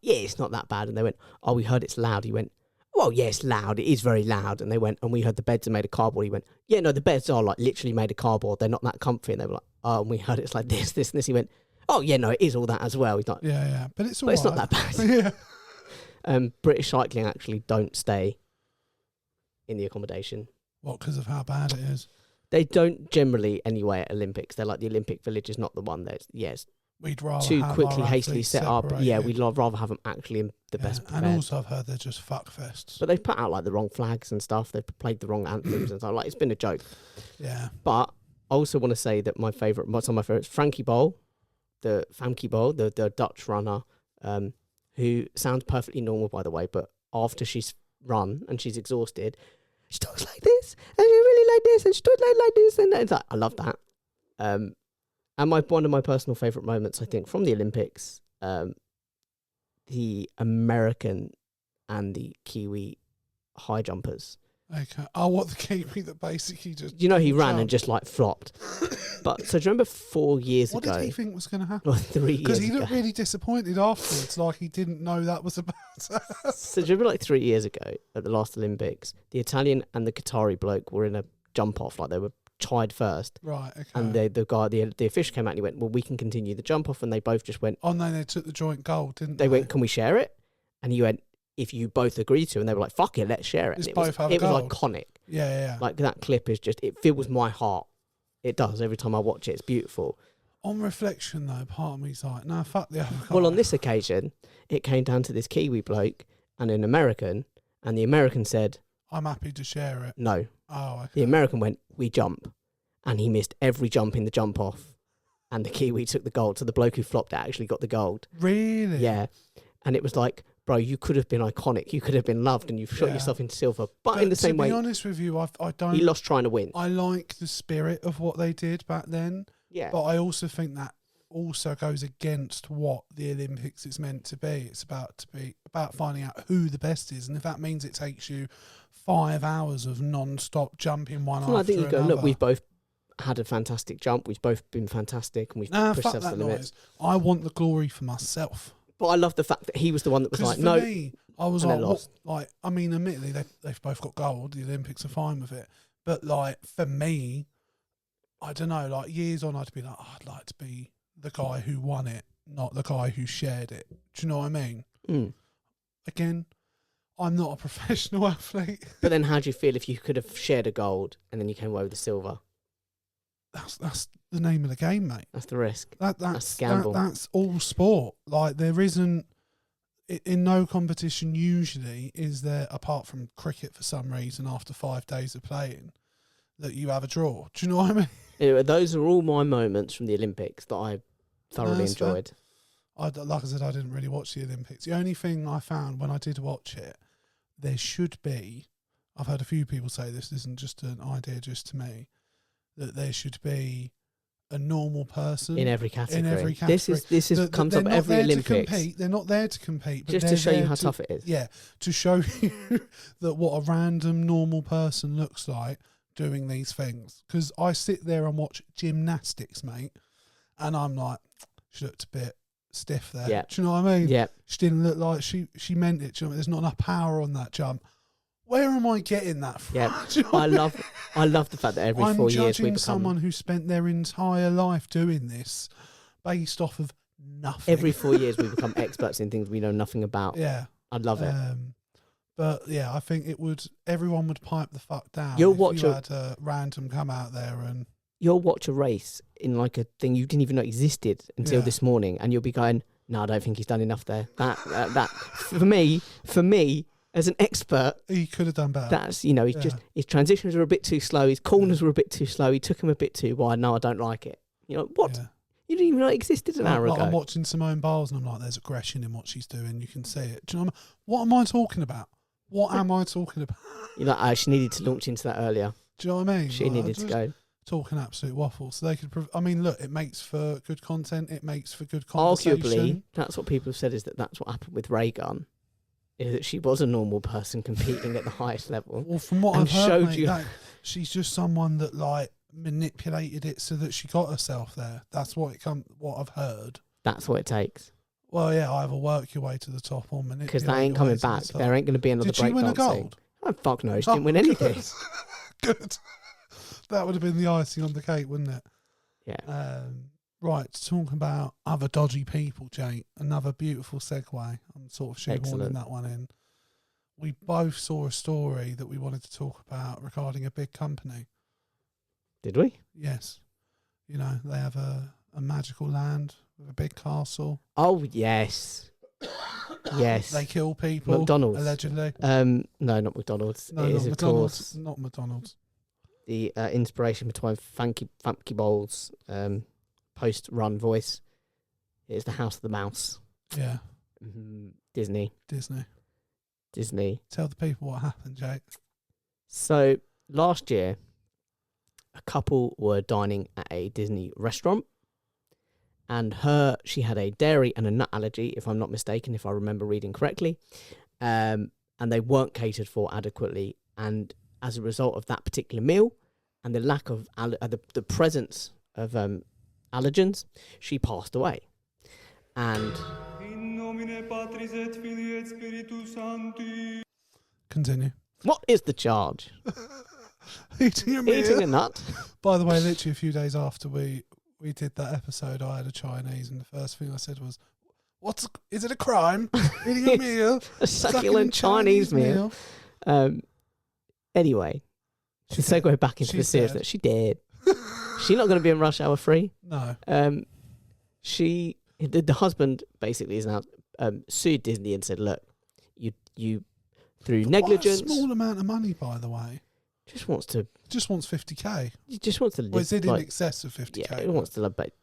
yeah, it's not that bad. And they went, oh, we heard it's loud. He went, well, yeah, it's loud. It is very loud. And they went, and we heard the beds are made of cardboard. He went, yeah, no, the beds are like literally made of cardboard. They're not that comfy. And they were like, oh, and we heard it's like this, this, and this. He went, oh, yeah, no, it is all that as well. He's like, yeah, but it's all but it's not that bad. Yeah. British cycling actually don't stay in the accommodation. What, because of how bad it is? They don't generally anyway at Olympics. They're like, the Olympic Village is not the one that's, yes, we'd rather too have quickly, our hastily athletes set up. Yeah, separated. we'd rather have them actually in the best prepared. And also I've heard they're just fuck fests. But they've put out like the wrong flags and stuff. They've played the wrong anthems and stuff. Like, it's been a joke. Yeah. But I also want to say that some of my favourites, Famke Bol, the Dutch runner, who sounds perfectly normal, by the way, but after she's run and she's exhausted, she talks like this, and she really like this, and she talks like this, and it's like, I love that. And one of my personal favourite moments, I think, from the Olympics, the American and the Kiwi high jumpers. Okay. Oh, what, the Kiwi that basically just... You know, he ran and just like flopped. But so do you remember 4 years what ago? What did he think was going to happen? Or 3 years ago. Because he looked really disappointed afterwards, like he didn't know that was about to happen. So do you remember like 3 years ago at the last Olympics, the Italian and the Qatari bloke were in a jump off, like they were tied first. Right, okay. And the official came out and he went, well, we can continue the jump off, and they both just went... Oh, no, they took the joint gold, didn't they? They went, can we share it? And he went, if you both agree to, and they were like, fuck it, let's share it. Let's And both have a it was gold. iconic. Yeah. Like, that clip is just, it fills my heart. It does. Every time I watch it, it's beautiful. On reflection, though, part of me's like, no, fuck the other guy. Well, on this occasion, it came down to this Kiwi bloke and an American, and the American said, I'm happy to share it. no. Oh, okay. The American went, we jump. And he missed every jump in the jump off. And the Kiwi took the gold. So the bloke who flopped it actually got the gold. Really? Yeah. And it was like, bro, you could have been iconic. You could have been loved, and you've shot yourself into silver. But in the same way... To be honest with you, I don't... He lost trying to win. I like the spirit of what they did back then. Yeah. But I also think that also goes against what the Olympics is meant to be. It's about finding out who the best is. And if that means it takes you 5 hours of non-stop jumping one after I think you go, another. look, we've both had a fantastic jump. We've both been fantastic, and we've pushed fuck ourselves to that the limits. noise. I want the glory for myself. But I love the fact that he was the one that was like, for no. Me, I was and like, they what? lost. Like, I mean, admittedly, they've both got gold. The Olympics are fine with it. But, like, for me, I don't know, like, years on, I'd be like, oh, I'd like to be the guy who won it, not the guy who shared it. Do you know what I mean? Mm. Again, I'm not a professional athlete. But then how do you feel if you could have shared a gold and then you came away with the silver? That's the name of the game, mate. That's the risk. That's gamble. That's all sport. Like, there isn't, in no competition usually is there, apart from cricket for some reason after 5 days of playing, that you have a draw. Do you know what I mean? Anyway, those are all my moments from the Olympics that I thoroughly That's fair. enjoyed. Like I said, I didn't really watch the Olympics. The only thing I found when I did watch it, there should be, I've heard a few people say this isn't just an idea just to me, that there should be a normal person in every category. In every category. This is comes up every Olympics. They're not there to compete, but just to show you how tough it is. Yeah, to show you that what a random normal person looks like doing these things. Because I sit there and watch gymnastics, mate, and I'm like, she looked a bit stiff there. Yeah. Do you know what I mean? Yeah. She didn't look like she meant it. Do you know what I mean? There's not enough power on that jump. Where am I getting that from? Yeah. Do you know what I love the fact that every I'm 4 years we judging become someone who spent their entire life doing this based off of nothing. every 4 years we become experts in things we know nothing about. Yeah. I love it. But yeah, I think everyone would pipe the fuck down. You'll if watch you a- had a random come out there and You'll watch a race in like a thing you didn't even know existed until Yeah. this morning, and you'll be going, "No, I don't think he's done enough there." That for me as an expert, he could have done better. that's he's just his transitions were a bit too slow, his corners were a bit too slow, he took him a bit too wide. No, I don't like it. What? Yeah. You didn't even know it existed an hour Like ago. I'm watching Simone Biles and I'm like, there's aggression in what she's doing. You can see it. Do you know what am I talking about? What am I talking about? You're like, she needed to launch into that earlier. Do you know what I mean? She Like, needed to go. Talking absolute waffle. So they could. I mean, look, it makes for good content. It makes for good conversation. Arguably, that's what people have said, is that's what happened with Ray Gun. is that she was a normal person competing at the highest level. Well, from what And I've heard, showed mate, you- that she's just someone that like manipulated it so that she got herself there. That's what I've heard. That's what it takes. Well, yeah, either work your way to the top or manipulate. Because they ain't your way coming to the back. top. There ain't going to be another Did she win a breakdancing. gold? Oh, fuck no, she didn't win anything. Good. That would have been the icing on the cake, wouldn't it? Yeah. Right, to talk about other dodgy people, Jake. Another beautiful segue. I'm sort of shoehorning Excellent. that one in. We both saw a story that we wanted to talk about regarding a big company. Did we? Yes. You know, they have a magical land with a big castle. Oh, yes. Yes. They kill people. McDonald's. Allegedly. No, not McDonald's. No, It not is, of McDonald's. course, Not McDonald's. the inspiration between Funky Bowl's post-run voice. It is the House of the Mouse. Yeah. Disney. Tell the people what happened, Jake. So, last year, a couple were dining at a Disney restaurant. And she had a dairy and a nut allergy, if I'm not mistaken, if I remember reading correctly. And they weren't catered for adequately. And as a result of that particular meal and the lack of the presence of allergens, she passed away. And Continue. what is the charge? Eating a meal. Eating a nut. By the way, literally a few days after we did that episode, I had a Chinese, and the first thing I said was, is it a crime? Eating a meal? A succulent Chinese meal. Anyway, to segue back into the series, that she did. She's not going to be in Rush Hour 3. No. The husband basically is now sued Disney and said, look, you through negligence. What a small amount of money, by the way. Just wants 50k. He just wants to live. Or is it in excess of 50k? Yeah, he wants to live, but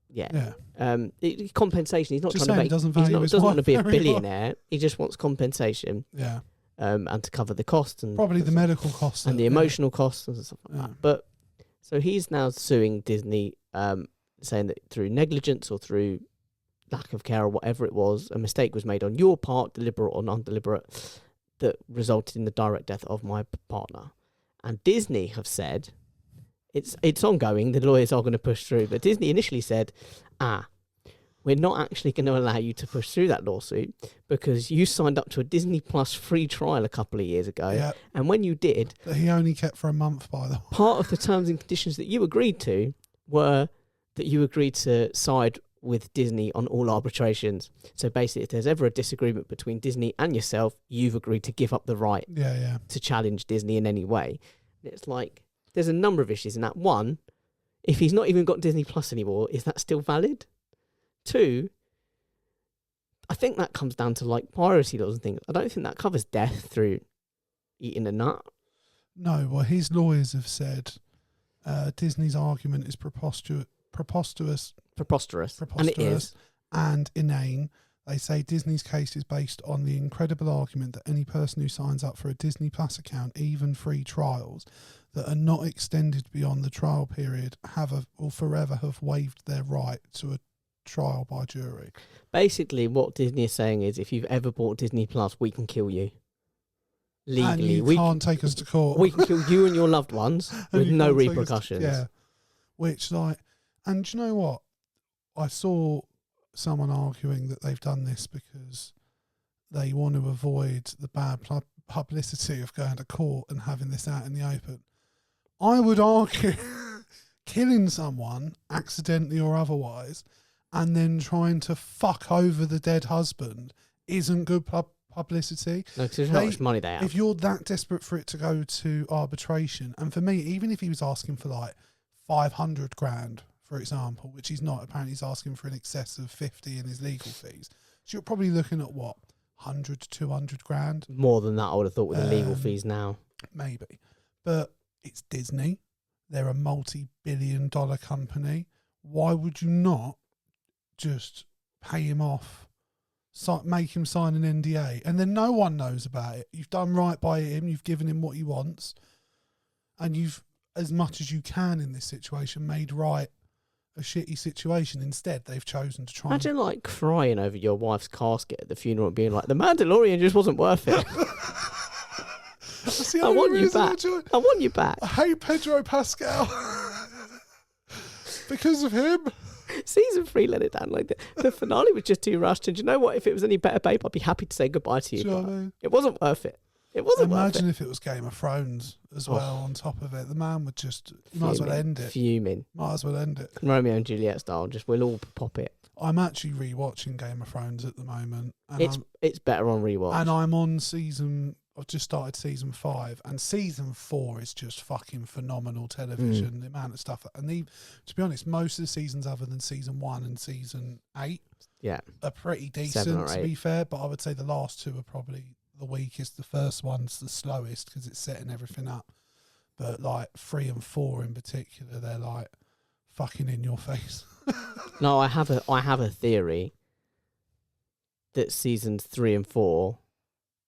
yeah. Yeah. Compensation. He's not Just trying to saying, make. doesn't He value his doesn't want to wife be a very much. billionaire. He just wants compensation. Yeah. And to cover the costs and Probably the medical costs. and the emotional costs and stuff like Yeah. that. But so he's now suing Disney, saying that through negligence or through lack of care or whatever it was, a mistake was made on your part, deliberate or non-deliberate, that resulted in the direct death of my partner. And Disney have said it's ongoing. The lawyers are going to push through, but Disney initially said, we're not actually going to allow you to push through that lawsuit because you signed up to a Disney Plus free trial a couple of years ago. Yeah. And when you did, That he only kept for a month, by the way. part of the terms and conditions that you agreed to were that you agreed to side with Disney on all arbitrations. So basically, if there's ever a disagreement between Disney and yourself, you've agreed to give up the right Yeah. to challenge Disney in any way. And it's like, there's a number of issues in that. One, if he's not even got Disney Plus anymore, is that still valid? Two, I think that comes down to like piracy laws and things. I don't think that covers death through eating a nut. No, well, his lawyers have said Disney's argument is preposterous. And it is. And inane. They say Disney's case is based on the incredible argument that any person who signs up for a Disney Plus account, even free trials, that are not extended beyond the trial period, will forever have waived their right to a trial by jury. Basically, what Disney is saying is, if you've ever bought Disney Plus, we can kill you. Legally. And you can't take us to court. We can kill you and your loved ones with you no can't take us repercussions. Yeah. Which, like, and do you know what? I saw someone arguing that they've done this because they want to avoid the bad publicity of going to court and having this out in the open. I would argue killing someone, accidentally or otherwise, and then trying to fuck over the dead husband isn't good publicity. No, because there's how much money they have. If you're that desperate for it to go to arbitration, and for me, even if he was asking for like 500 grand, for example, which he's not, apparently he's asking for in excess of 50 in his legal fees. So you're probably looking at what, 100 to 200 grand? More than that, I would have thought, with the legal fees now. Maybe. But it's Disney. They're a multi-billion-dollar company. Why would you not just pay him off, make him sign an NDA, and then no one knows about it? You've done right by him. You've given him what he wants. And you've, as much as you can in this situation, made right a shitty situation. Instead, they've chosen to try. Imagine like crying over your wife's casket at the funeral and being like, "The Mandalorian just wasn't worth it." I want you back. I want you back. I hate Pedro Pascal because of him. Season 3 let it down. Like the finale was just too rushed. And do you know what? If it was any better, babe, I'd be happy to say goodbye to you. Do you know what I mean? It wasn't worth it. It wasn't worth it. Imagine if it was Game of Thrones as well on top of it. The man would just might as well end it. Fuming. Might as well end it. Romeo and Juliet style. Just we'll all pop it. I'm actually rewatching Game of Thrones at the moment. And It's better on rewatch. And I'm on I've just started season 5, and season 4 is just fucking phenomenal television. The amount of stuff, and to be honest, most of the seasons other than season 1 and season 8, are pretty decent. To be fair, but I would say the last 2 are probably the weakest. The first one's the slowest because it's setting everything up. But like 3 and 4 in particular, they're like fucking in your face. No, I have a theory that seasons 3 and 4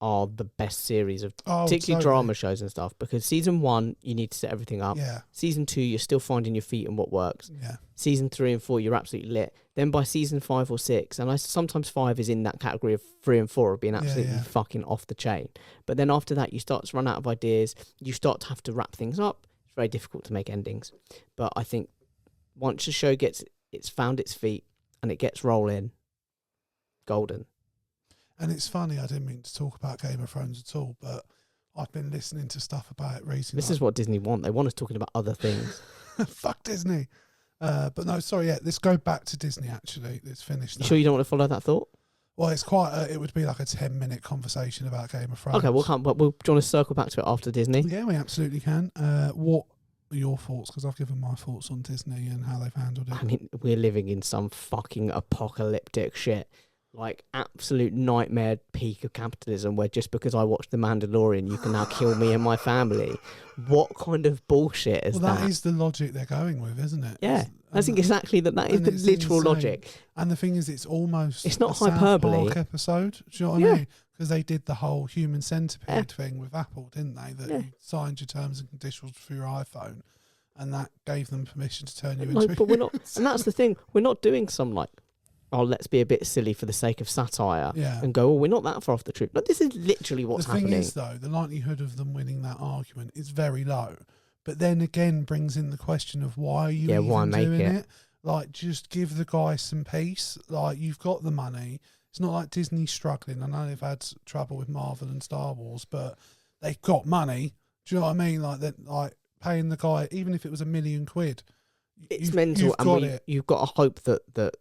are the best series of particularly drama shows and stuff, because season 1 you need to set everything up. Yeah. Season 2 you're still finding your feet and what works. Yeah. Season 3 and 4 you're absolutely lit. Then by season 5 or 6, and sometimes 5 is in that category of 3 and 4 of being absolutely fucking off the chain. But then after that you start to run out of ideas. You start to have to wrap things up. It's very difficult to make endings. But I think once the show it's found its feet and it gets rolling, golden. And it's funny, I didn't mean to talk about Game of Thrones at all, but I've been listening to stuff about it recently. This is what Disney want. They want us talking about other things. Fuck Disney. But no, sorry, let's go back to Disney, actually. Let's finish that. You sure you don't want to follow that thought? Well, it's it would be like a 10-minute conversation about Game of Thrones. Okay, do you want to circle back to it after Disney? Yeah, we absolutely can. What are your thoughts? Because I've given my thoughts on Disney and how they've handled it. I mean, we're living in some fucking apocalyptic shit. Like, absolute nightmare peak of capitalism where just because I watched The Mandalorian, you can now kill me and my family. What kind of bullshit is that? Well, that is the logic they're going with, isn't it? Yeah, I think exactly that is the literal logic. And the thing is, it's not hyperbole. South Park episode. Do you know what I mean? Because they did the whole human centipede thing with Apple, didn't they? That you signed your terms and conditions for your iPhone, and that gave them permission to turn you into. But we're not, and that's the thing. We're not doing some let's be a bit silly for the sake of satire and go, we're not that far off the truth. But this is literally what's happening. The thing is, though, the likelihood of them winning that argument is very low. But then again brings in the question of why are you even doing it? Like, just give the guy some peace. Like, you've got the money. It's not like Disney's struggling. I know they've had trouble with Marvel and Star Wars, but they've got money. Do you know what I mean? Like paying the guy, even if it was £1 million. It's mental, you've got to hope that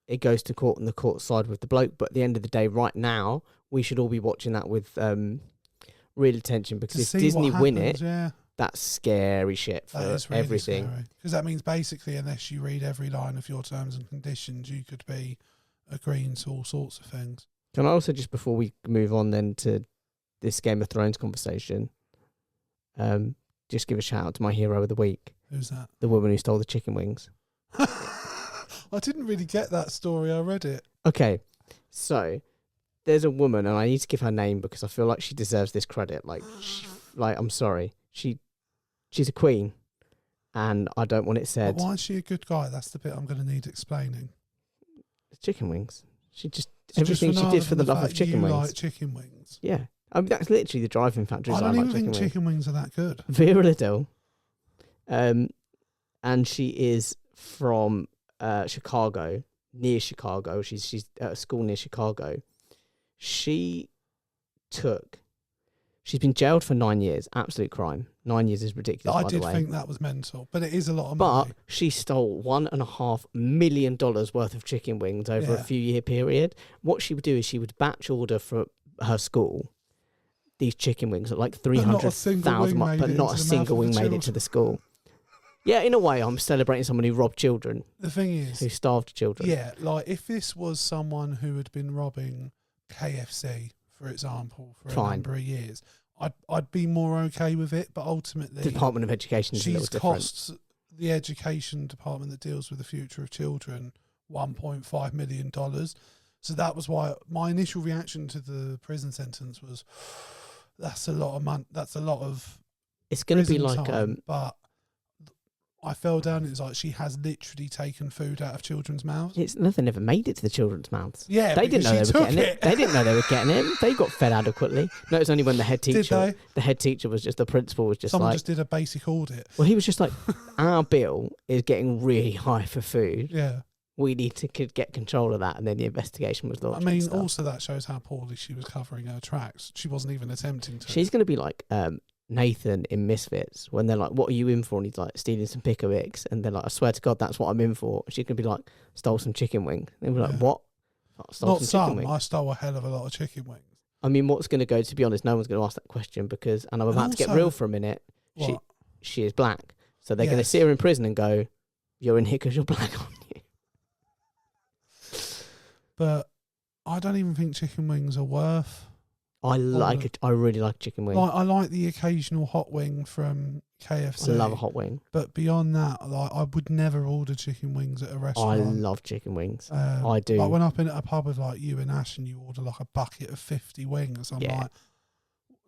it goes to court and the court side with the bloke. But at the end of the day, right now, we should all be watching that with real attention, because if Disney win it, that's scary shit for really everything. Because that means basically, unless you read every line of your terms and conditions, you could be agreeing to all sorts of things. Can I also, just before we move on then to this Game of Thrones conversation, just give a shout out to my hero of the week. Who's that? The woman who stole the chicken wings. I didn't really get that story. I read it. Okay, so there's a woman, and I need to give her name because I feel like she deserves this credit. I'm sorry, she's a queen, and I don't want it said. But why is she a good guy? That's the bit I'm going to need explaining. Chicken wings. Everything she did for the love of chicken wings. Like chicken wings. Yeah, I mean that's literally the driving factor. I don't even think chicken wings are that good. Very little. And she is from Chicago, near Chicago. She's at a school near Chicago. She's been jailed for 9 years. Absolute crime. 9 years is ridiculous. I did think that was mental, but it is a lot of money. But she stole $1.5 million worth of chicken wings over a few year period. What she would do is she would batch order for her school these chicken wings at like 300,000, but not a single wing made it to the school. Yeah, in a way, I'm celebrating someone who robbed children. The thing is, who starved children. Yeah, like if this was someone who had been robbing KFC, for example, for a number of years, I'd be more okay with it. But ultimately, the Department of Education is a little different. She's cost the education department that deals with the future of children $1.5 million. So that was why my initial reaction to the prison sentence was, that's a lot of money. That's a lot of. It's going to be like time, but I fell down. It's like she has literally taken food out of children's mouths. It's nothing ever made it to the children's mouths. Yeah, they didn't know they were getting it. They didn't know they were getting it. They got fed adequately. No, it was only when the head teacher, the principal was just someone like, just did a basic audit. Well, he was just like, our bill is getting really high for food. Yeah. We need to get control of that, and then the investigation was launched. I mean, also that shows how poorly she was covering her tracks. She wasn't even attempting to. She's going to be like Nathan in Misfits when they're like, "What are you in for?" And he's like, "Stealing some Pickawicks," and they're like, "I swear to God, that's what I'm in for." She's going to be like, "Stole some chicken wing," and we're like, "What?" Not some. I stole a hell of a lot of chicken wings. I mean, what's going to go? To be honest, no one's going to ask that question because, and I'm about to get real for a minute. What? She is black, so they're going to see her in prison and go, "You're in here because you're black, aren't you?" But I don't even think chicken wings are worth. I really like chicken wing. I like the occasional hot wing from KFC. I love a hot wing. But beyond that, like, I would never order chicken wings at a restaurant. I love chicken wings. I do. Like when I've been at a pub with like you and Ash, and you order like a bucket of 50 wings, I'm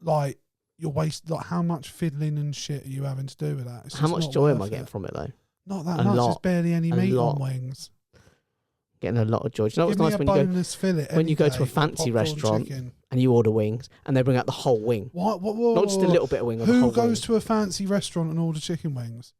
like you're wasting. Like, how much fiddling and shit are you having to do with that? How much joy am I getting from it though? Not that much. There's barely any meat on wings. Getting a lot of joy. Do you know what's nice when you go to a fancy restaurant and you order wings and they bring out the whole wing? What? Not just a little bit of wing. Who goes to a fancy restaurant and order chicken wings?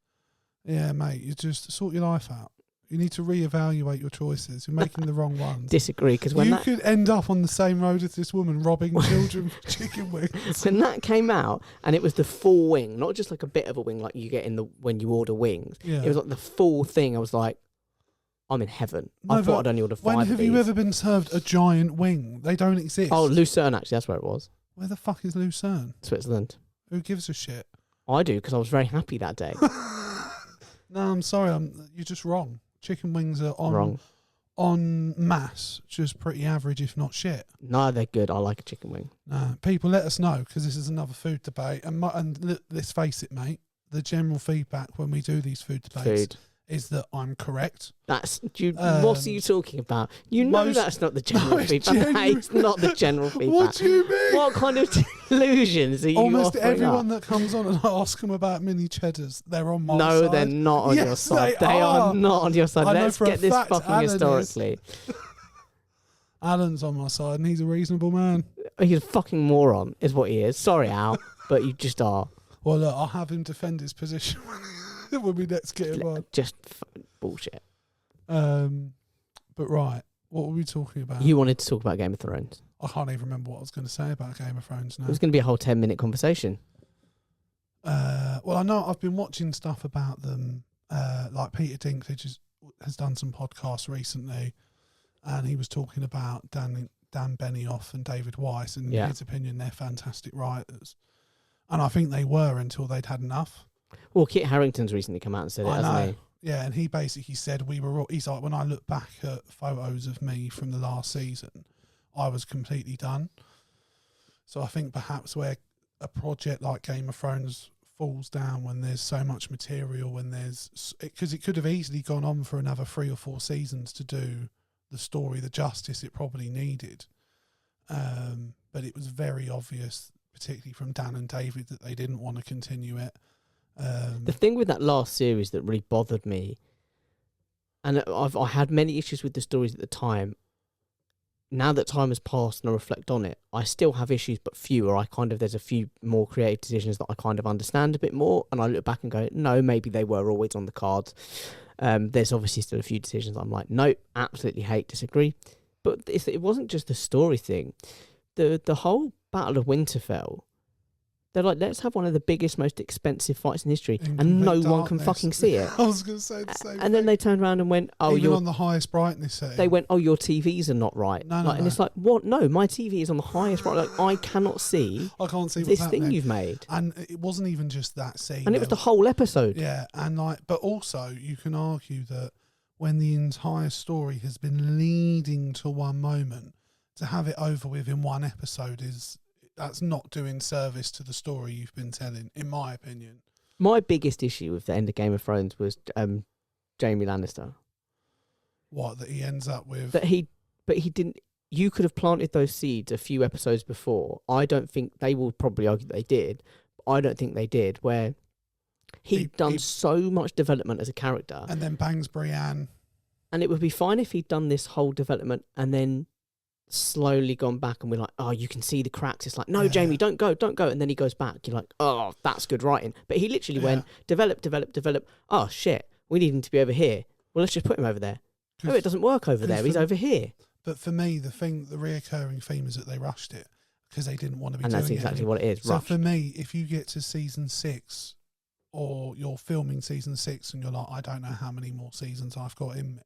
Yeah, mate, you just sort your life out. You need to reevaluate your choices. You're making the wrong ones. Disagree, because when you could end up on the same road as this woman robbing children for chicken wings. When that came out and it was the full wing, not just like a bit of a wing like you get when you order wings. Yeah. It was like the full thing. I was like, I'm in heaven. No, I thought I'd only order 5 When have you ever been served a giant wing? They don't exist. Oh, Lucerne, actually, that's where it was. Where the fuck is Lucerne? Switzerland. Who gives a shit? I do, because I was very happy that day. No, I'm sorry. You're just wrong. Chicken wings are on mass, just pretty average, if not shit. No, they're good. I like a chicken wing. No, people, let us know, because this is another food debate. And let's face it, mate, the general feedback when we do these food debates is that I'm correct. What are you talking about? You know that's not the general feedback. That is not the general feedback. What do you mean? What kind of delusions are you Almost everyone up? that comes on and I ask them about mini cheddars, they're on my side. No, they're not on your side. They are not on your side. Let's get this fucking historically. Alan's on my side and he's a reasonable man. He's a fucking moron, is what he is. Sorry, Al, but you just are. Well, look, I'll have him defend his position when we next get him on. Just bullshit. But right, what were we talking about? You wanted to talk about Game of Thrones. I can't even remember what I was going to say about Game of Thrones now. It was going to be a whole 10-minute conversation. Well, I know I've been watching stuff about them. Like Peter Dinklage has done some podcasts recently, and he was talking about Dan Benioff and David Weiss, and in his opinion, they're fantastic writers. And I think they were until they'd had enough. Well, Kit Harington's recently come out and said it, hasn't he? Yeah, and he basically said he's like, when I look back at photos of me from the last season, I was completely done. So I think perhaps where a project like Game of Thrones falls down when there's so much material, because it could have easily gone on for another 3 or 4 seasons to do the story, the justice it probably needed. But it was very obvious, particularly from Dan and David, that they didn't want to continue it. The thing with that last series that really bothered me, and I had many issues with the stories at the time. Now that time has passed and I reflect on it, I still have issues, but fewer. There's a few more creative decisions that I kind of understand a bit more, and I look back and go, no, maybe they were always on the cards. There's obviously still a few decisions I'm like, no, absolutely hate, disagree. But it wasn't just the story thing. The whole Battle of Winterfell, they're like, let's have one of the biggest, most expensive fights in history, and no one can fucking see it. I was going to say the same thing. And then they turned around and went, oh, you're on the highest brightness setting. They went, oh, your TVs are not right. No. And it's like, what? No, my TV is on the highest brightness. Like, I cannot see. I can't see this thing you've made. And it wasn't even just that scene. And it was the whole episode. Yeah, but also you can argue that when the entire story has been leading to one moment, to have it over with in one episode that's not doing service to the story you've been telling, in my opinion. My biggest issue with the end of Game of Thrones was Jaime Lannister. What, that he ends up with? But he didn't. You could have planted those seeds a few episodes before. I don't think they will probably argue that they did. But I don't think they did. Where He'd done so much development as a character. And then bangs Brienne. And it would be fine if he'd done this whole development and then slowly gone back and we're like, oh, you can see the cracks. It's like, no, Jamie, don't go. And then he goes back. You're like, oh, that's good writing. But he literally went, develop. Oh, shit, we need him to be over here. Well, let's just put him over there. No, it doesn't work over there. He's over here. But for me, the reoccurring theme is that they rushed it because they didn't want to be doing it. And that's exactly what it is, So rushed. for me, if you get to season 6 or you're filming season 6 and you're like, I don't know how many more seasons I've got in me,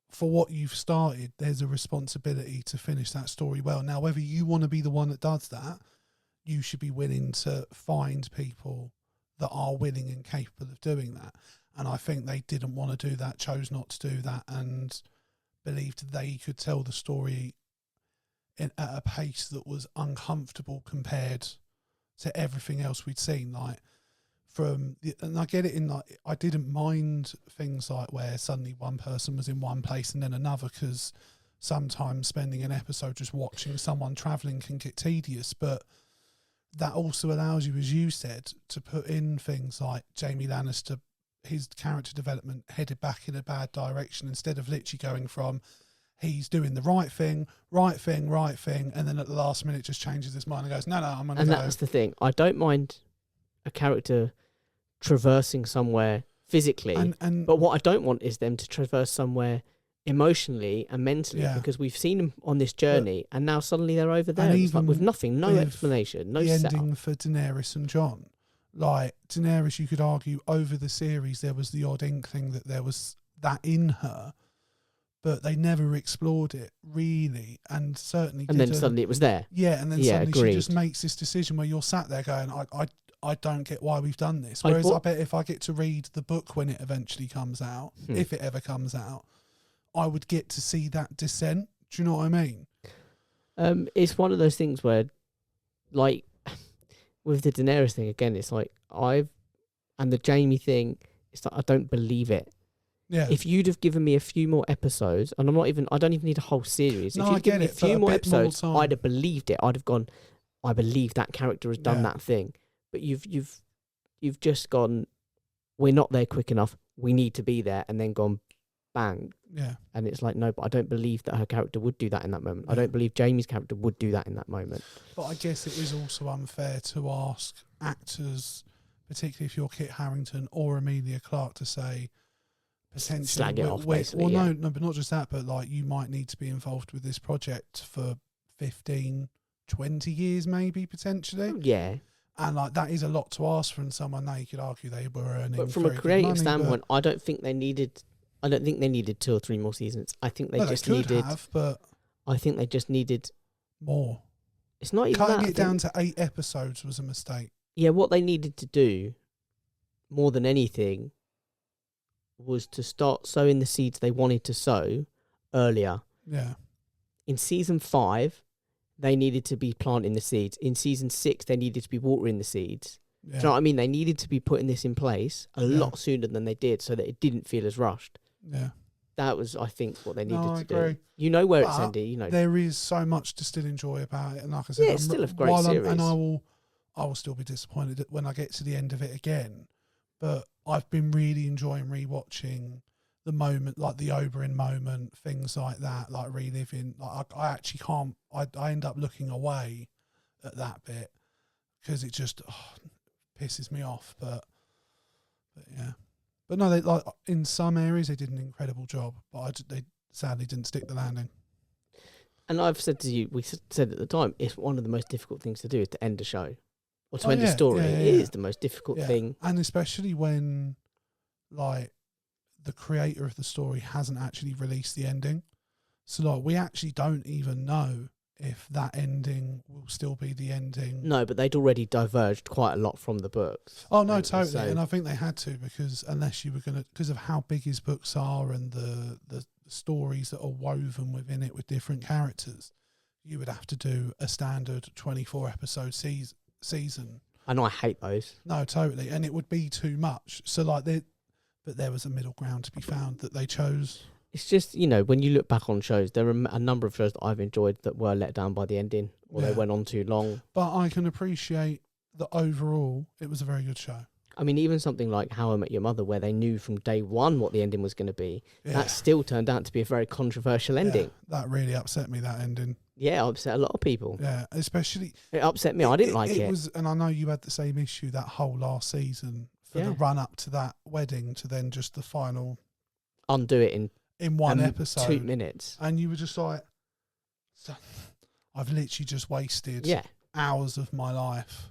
for what you've started, there's a responsibility to finish that story well. Now, whether you want to be the one that does that, you should be willing to find people that are willing and capable of doing that. And I think they didn't want to do that, chose not to do that, and believed they could tell the story at a pace that was uncomfortable compared to everything else we'd seen. Like, and I get it in, like, I didn't mind things like where suddenly one person was in one place and then another, because sometimes spending an episode just watching someone travelling can get tedious, but that also allows you, as you said, to put in things like Jamie Lannister, his character development headed back in a bad direction, instead of literally going from he's doing the right thing, and then at the last minute just changes his mind and goes, no, I'm going to go. And that's the thing. I don't mind a character traversing somewhere physically, but what I don't want is them to traverse somewhere emotionally and mentally, because we've seen them on this journey and now suddenly they're over there. It's like with nothing, no explanation, no setup. The ending for Daenerys and Jon. Like, Daenerys, you could argue over the series there was the odd inkling that there was that in her, but they never explored it really, and certainly. And then suddenly it was there. Yeah, and then suddenly she just makes this decision where you're sat there going, I don't get why we've done this. Whereas I bet if I get to read the book when it eventually comes out, if it ever comes out, I would get to see that descent. Do you know what I mean? It's one of those things where, like, with the Daenerys thing again, it's like and the Jamie thing, it's like I don't believe it. Yeah. If you'd have given me a few more episodes, and I don't even need a whole series. No, if you'd given me a few more episodes, I'd have believed it. I'd have gone, I believe that character has done that thing. But you've just gone, we're not there quick enough. We need to be there, and then gone, bang. Yeah. And it's like, no, but I don't believe that her character would do that in that moment. I don't believe Jamie's character would do that in that moment. But I guess it is also unfair to ask actors, particularly if you're Kit Harington or Emilia Clarke, to say potentially slag it off, basically. No, but not just that, but like, you might need to be involved with this project for 15, 20 years, maybe potentially. Yeah. And like, that is a lot to ask from someone. Now you could argue they were earning. But from a creative standpoint, I don't think they needed 2 or 3 more seasons. I think they just needed. But I think they just needed more. It's not even cutting that. it down to 8 episodes was a mistake. Yeah, what they needed to do, more than anything, was to start sowing the seeds they wanted to sow earlier. Yeah. In season 5, they needed to be planting the seeds. In season 6, they needed to be watering the seeds. Yeah. Do you know what I mean? They needed to be putting this in place a lot sooner than they did, so that it didn't feel as rushed. Yeah. That was, I think, what they needed to agree. do. You know where it's ending. You know there is so much to still enjoy about it, and like I said, it's still a great series. And I will still be disappointed when I get to the end of it again. But I've been really enjoying rewatching the moment, like the Oberyn moment, things like that, like reliving. Like I actually can't. I end up looking away at that bit because it just pisses me off. But yeah. But no, they, like, in some areas they did an incredible job, but they sadly didn't stick the landing. And I've said to you, we said at the time, it's one of the most difficult things to do is to end a show or to end a story. It is the most difficult thing, and especially when, like, the creator of the story hasn't actually released the ending, so like we actually don't even know if that ending will still be the ending. No, but they'd already diverged quite a lot from the books. Oh, no, totally. So, and I think they had to, because unless you were going to, because of how big his books are and the stories that are woven within it with different characters, you would have to do a standard 24 episode season. And I hate those. No, totally. And it would be too much. So like, but there was a middle ground to be found that they chose. It's just, you know, when you look back on shows, there are a number of shows that I've enjoyed that were let down by the ending, or they went on too long. But I can appreciate that overall it was a very good show. I mean, even something like How I Met Your Mother, where they knew from day one what the ending was going to be, Yeah. that still turned out to be a very controversial ending. Yeah, that really upset me, that ending. Yeah, it upset a lot of people. Yeah, especially... It upset me. I didn't like it. It was, and I know you had the same issue that whole last season for the run-up to that wedding to then just the final... Undo it in one episode. 2 minutes. And you were just like, I've literally just wasted hours of my life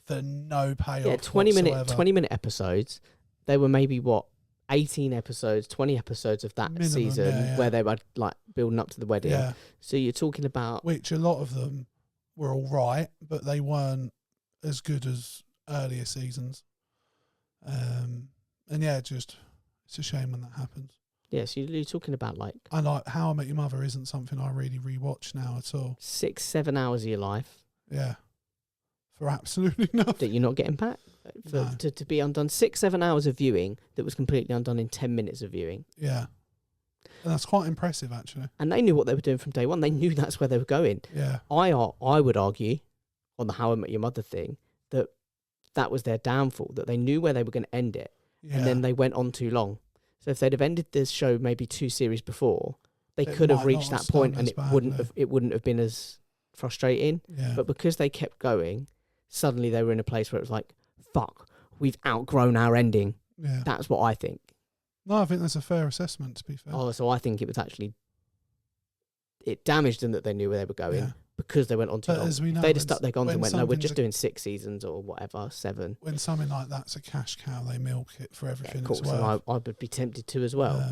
for no payoff. Yeah, 20-minute episodes. There were maybe 18 episodes, 20 episodes of that season where they were like building up to the wedding. Yeah. So you're talking about, which a lot of them were all right, but they weren't as good as earlier seasons. And yeah, just it's a shame when that happens. Yeah, so you're talking about like... I like How I Met Your Mother isn't something I really rewatch now at all. 6-7 hours of your life. Yeah. For absolutely nothing. That you're not getting back. To be undone. 6-7 hours of viewing that was completely undone in 10 minutes of viewing. Yeah. And that's quite impressive, actually. And they knew what they were doing from day one. They knew that's where they were going. Yeah. I would argue, on the How I Met Your Mother thing, that was their downfall, that they knew where they were going to end it. Yeah. And then they went on too long. So if they'd have ended this show maybe 2 series before, they could have reached that point and it wouldn't have been as frustrating. Yeah. But because they kept going, suddenly they were in a place where it was like, fuck, we've outgrown our ending. Yeah. That's what I think. No, I think that's a fair assessment, to be fair. Oh, so I think it was actually... It damaged them that they knew where they were going because they went on too long. As we know, if they'd have stuck their guns and went, no, we're just doing 6 seasons or whatever, 7. When something like that's a cash cow, they milk it for everything it's worth. And I would be tempted to as well.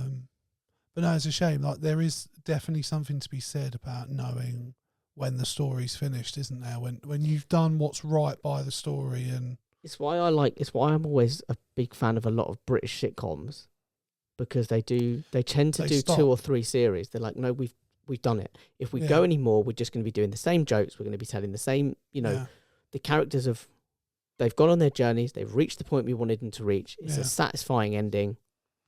But no, it's a shame. Like, there is definitely something to be said about knowing when the story's finished, isn't there? When you've done what's right by the story. And it's why I'm always a big fan of a lot of British sitcoms, because they tend to do 2 or 3 series. They're like, no, we've done it. If we go anymore, we're just going to be doing the same jokes. We're going to be telling the same, the characters they've gone on their journeys. They've reached the point we wanted them to reach. It's a satisfying ending.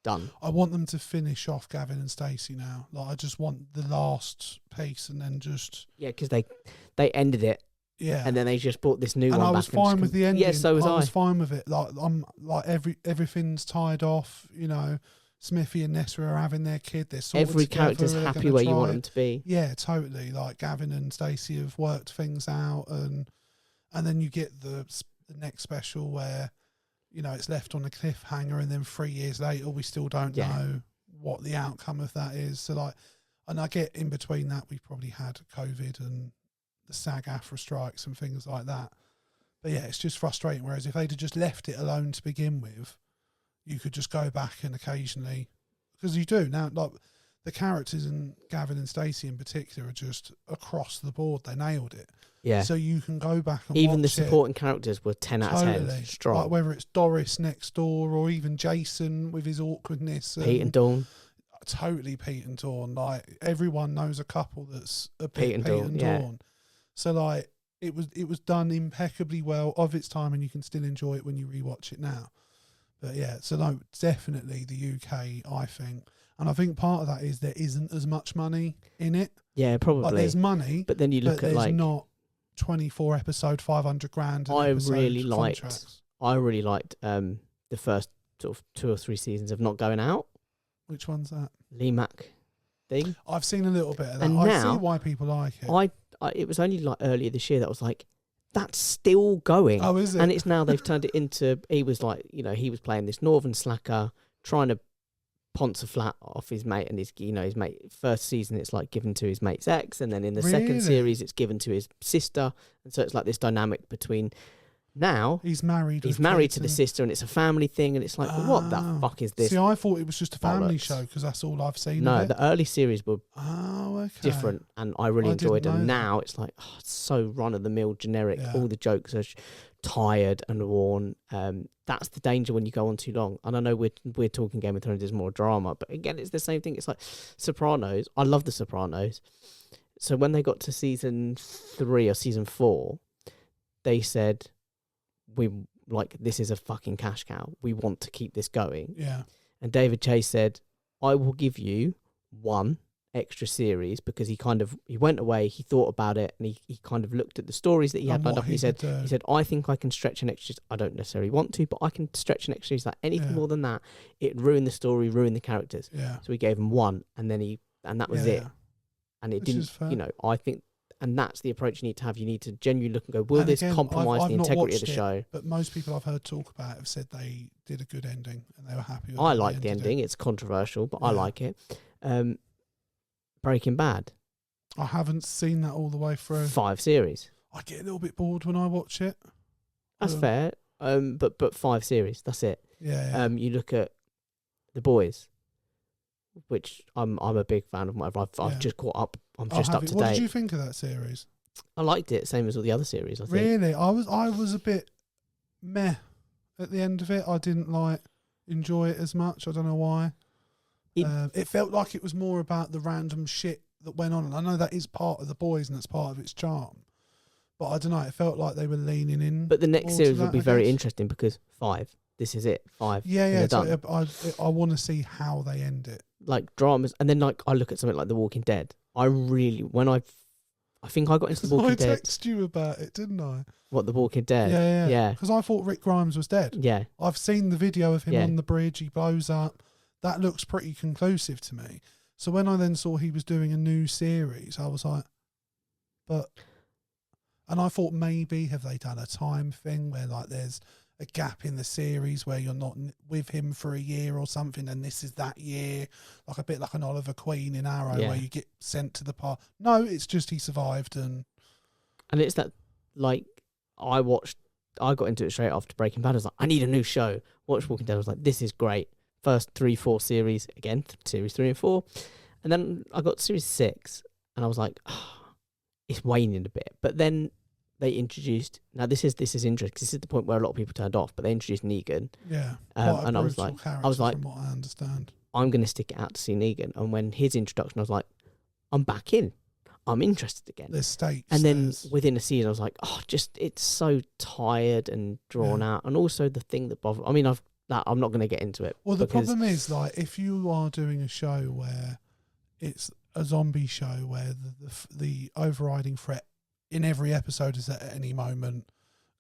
Done. I want them to finish off Gavin and Stacey now. Like, I just want the last piece and then just... Yeah, because they ended it. Yeah. And then they just brought this new one back. And I was fine with the ending. Yeah, so was I. I was fine with it. Like, I'm like everything's tied off, Smithy and Nessa are having their kid. They're sorted every together, character's happy where you want them to be. Yeah, totally. Like, Gavin and Stacey have worked things out, and then you get the next special where, it's left on a cliffhanger, and then 3 years later we still don't know what the outcome of that is. So, like, and I get in between that we've probably had COVID and the SAG-AFTRA strikes and things like that. But yeah, it's just frustrating. Whereas if they'd have just left it alone to begin with, you could just go back and occasionally, because you do now, like the characters in Gavin and Stacey in particular are just across the board. They nailed it. Yeah. So you can go back and even watch the supporting characters were 10 out of 10 strong. Like whether it's Doris next door or even Jason with his awkwardness. Pete and Dawn. Totally Pete and Dawn. Like, everyone knows a couple that's a bit Pete and Dawn. Yeah. So, like, it was done impeccably well of its time, and you can still enjoy it when you rewatch it now. But yeah, so no, definitely the UK, I think. And I think part of that is there isn't as much money in it. Yeah, probably. Like, there's money, but then you look at like not 24 episode, 500 grand. I really liked the first sort of 2 or 3 seasons of Not Going Out. Which one's that? Lee Mack thing. I've seen a little bit of that. And I now, see why people like it. It was only like earlier this year that I was like, that's still going. Oh, is it? And it's now they've turned it into, he was like, he was playing this northern slacker, trying to ponce a flat off his mate, and his mate, first season it's like given to his mate's ex, and then in the second series it's given to his sister, and so it's like this dynamic between... Now he's married to the sister, and it's a family thing, and it's like, what the fuck is this? See, I thought it was just a family show because that's all I've seen. No, of it. The early series were different, and I really enjoyed them. Now it's like, it's so run of the mill, generic. Yeah. All the jokes are tired and worn. That's the danger when you go on too long. And I know we're talking Game of Thrones is more drama, but again, it's the same thing. It's like Sopranos. I love the Sopranos. So when they got to season 3 or season 4, they said, this is a fucking cash cow. We want to keep this going. Yeah. And David Chase said, I will give you 1 extra series because he went away, he thought about it, and he kind of looked at the stories that he had And lined what up, and he could said, do. I think I can stretch an extra. I don't necessarily want to, but I can stretch an extra. Like anything Yeah. more than that, it ruined the story, ruined the characters. Yeah. So he gave him one, and then that was it. Yeah. And it Which is didn't, fair. you know, I think, and that's the approach you need to have. You need to genuinely look and go, will And this again, compromise I've the not integrity of watched the it, show? But most people I've heard talk about have said they did a good ending and they were happy with I how they like the ended ending. it. It's controversial, but I Yeah. like it. Breaking Bad, I haven't seen that all the way through. 5 series. I get a little bit bored when I watch it. That's fair. But 5 series. That's it. Yeah. You look at The Boys, which I'm a big fan of. Whatever. I've Yeah. just caught up. I'm Oh, just have up you- to What date. did you think of that series? I liked it, same as all the other series. I think. Really, I was a bit meh at the end of it. I didn't enjoy it as much. I don't know why. It felt like it was more about the random shit that went on. And I know that is part of The Boys and that's part of its charm. But I don't know. It felt like they were leaning in. But the next more series to will that, be I very guess. interesting because 5. This is it. 5. Yeah, and yeah. they're done. So I want to see how they end it. Like dramas, and then like I look at something like The Walking Dead. I think I got into The Walking I Dead. texted you about it, didn't I? What, The Walking Dead? Yeah. Yeah. Because I thought Rick Grimes was dead. Yeah. I've seen the video of him Yeah. on the bridge. He blows up. That looks pretty conclusive to me. So when I then saw he was doing a new series, I was like, and I thought maybe have they done a time thing where like there's a gap in the series where you're not with him for a year or something, and this is that year, like a bit like an Oliver Queen in Arrow where you get sent to the part. No, it's just he survived and it's that like I got into it straight after Breaking Bad. I was like, I need a new show. Watched Walking Dead. I was like, this is great. First 3-4 series again, series 3 and 4, and then I got series 6, and I was like, it's waning a bit. But then they introduced. Now this is interesting. 'Cause this is the point where a lot of people turned off. But they introduced Negan. yeah, And I was like, from what I understand. I'm going to stick it out to see Negan. And when his introduction, I was like, I'm back in. I'm interested again. There's stakes. And then within a season, I was like, it's so tired and drawn out. And also the thing that bothered. I mean, I'm not going to get into it. Well, the problem is, like, if you are doing a show where it's a zombie show where the overriding threat in every episode is that at any moment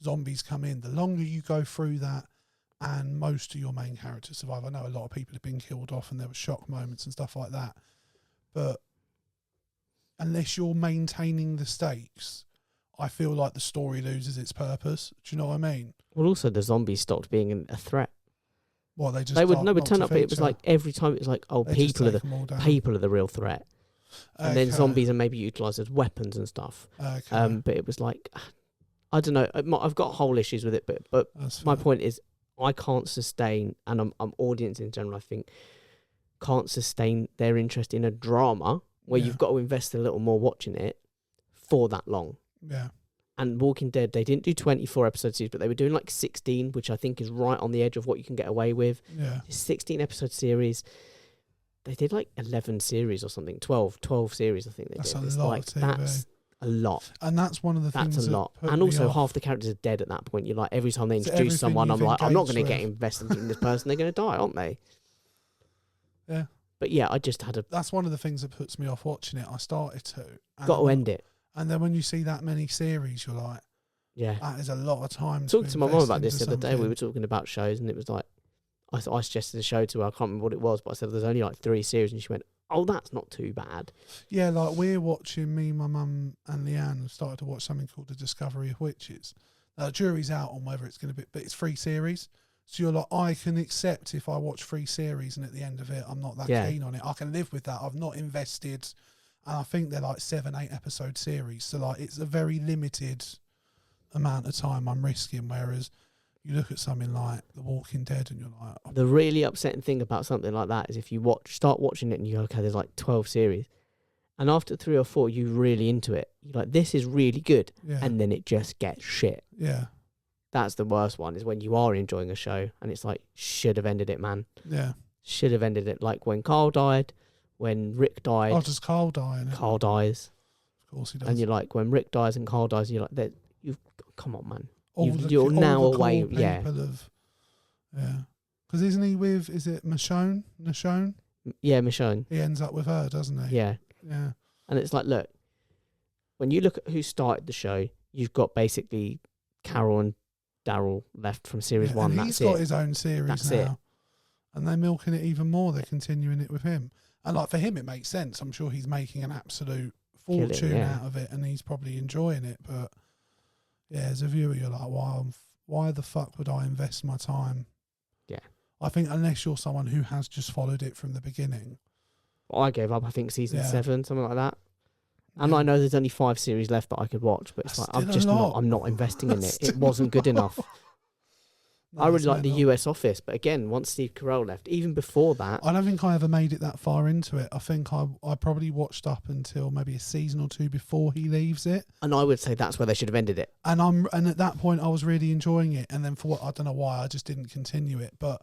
zombies come in, the longer you go through that and most of your main characters survive. I know a lot of people have been killed off and there were shock moments and stuff like that. But unless you're maintaining the stakes, I feel like the story loses its purpose. Do you know what I mean? Well, also the zombies stopped being a threat. Well, they just would turn up. But it was like every time it was like, people are the real threat, and then zombies are maybe utilised as weapons and stuff. Okay. But it was like, I don't know. I've got whole issues with it, but my point is, I can't sustain, and I'm audience in general, I think, can't sustain their interest in a drama where you've got to invest a little more watching it for that long. Yeah. And Walking Dead, they didn't do 24 episode series, but they were doing like 16, which I think is right on the edge of what you can get away with. Yeah. 16 episode series. They did like 11 series or something, 12 series, I think they That's did. a It's lot like, of TV. that's a lot. And that's one of the things. That's a lot. And also half the characters are dead at that point. You're like, every time they introduce someone, I'm like, I'm not going to get invested in this person. They're going to die, aren't they? Yeah. But yeah, I just had That's one of the things that puts me off watching it. I started to. Got to end it. And then when you see that many series, you're like, yeah, that is a lot of time. Talked to my mum about this the other day. Something. We were talking about shows, and it was like, I suggested a show to her. I can't remember what it was, but I said there's only like 3 series, and she went, "Oh, that's not too bad." Yeah, like we're watching. Me, my mum, and Leanne have started to watch something called The Discovery of Witches. Now, the jury's out on whether it's going to be, but it's 3 series. So you're like, I can accept if I watch 3 series and at the end of it, I'm not that keen on it. I can live with that. I've not invested. And I think they're like 7-8 episode series. So like it's a very limited amount of time I'm risking. Whereas you look at something like The Walking Dead and you're like... The really upsetting thing about something like that is if you start watching it and you go, okay, there's like 12 series. And after 3 or 4, you're really into it. You're like, this is really good. Yeah. And then it just gets shit. Yeah. That's the worst one, is when you are enjoying a show and it's like, should have ended it, man. Yeah. Should have ended it. Like when Carl died, when Rick died. Oh, does Carl die? Carl dies. Of course he does. And you're like, when Rick dies and Carl dies, you're like, come on, man. You're now away. Yeah. Because isn't he with, is it Michonne? Yeah, Michonne. He ends up with her, doesn't he? Yeah. Yeah. And it's like, look, when you look at who started the show, you've got basically Carol and Daryl left from series one. And he's got his own series That's now. it. And they're milking it even more. They're continuing it with him. And like for him, it makes sense. I'm sure he's making an absolute fortune out of it, and he's probably enjoying it. But yeah, as a viewer, you're like, why the fuck would I invest my time? Yeah. I think unless you're someone who has just followed it from the beginning. I gave up, I think, season 7, something like that. And I know there's only 5 series left that I could watch, but it's like I'm not investing in it. It wasn't good enough. I really like the US Office, but again, once Steve Carell left, even before that, I don't think I ever made it that far into it. I think I probably watched up until maybe a season or 2 before he leaves it. And I would say that's where they should have ended it. And at that point I was really enjoying it, and then I don't know why I just didn't continue it, but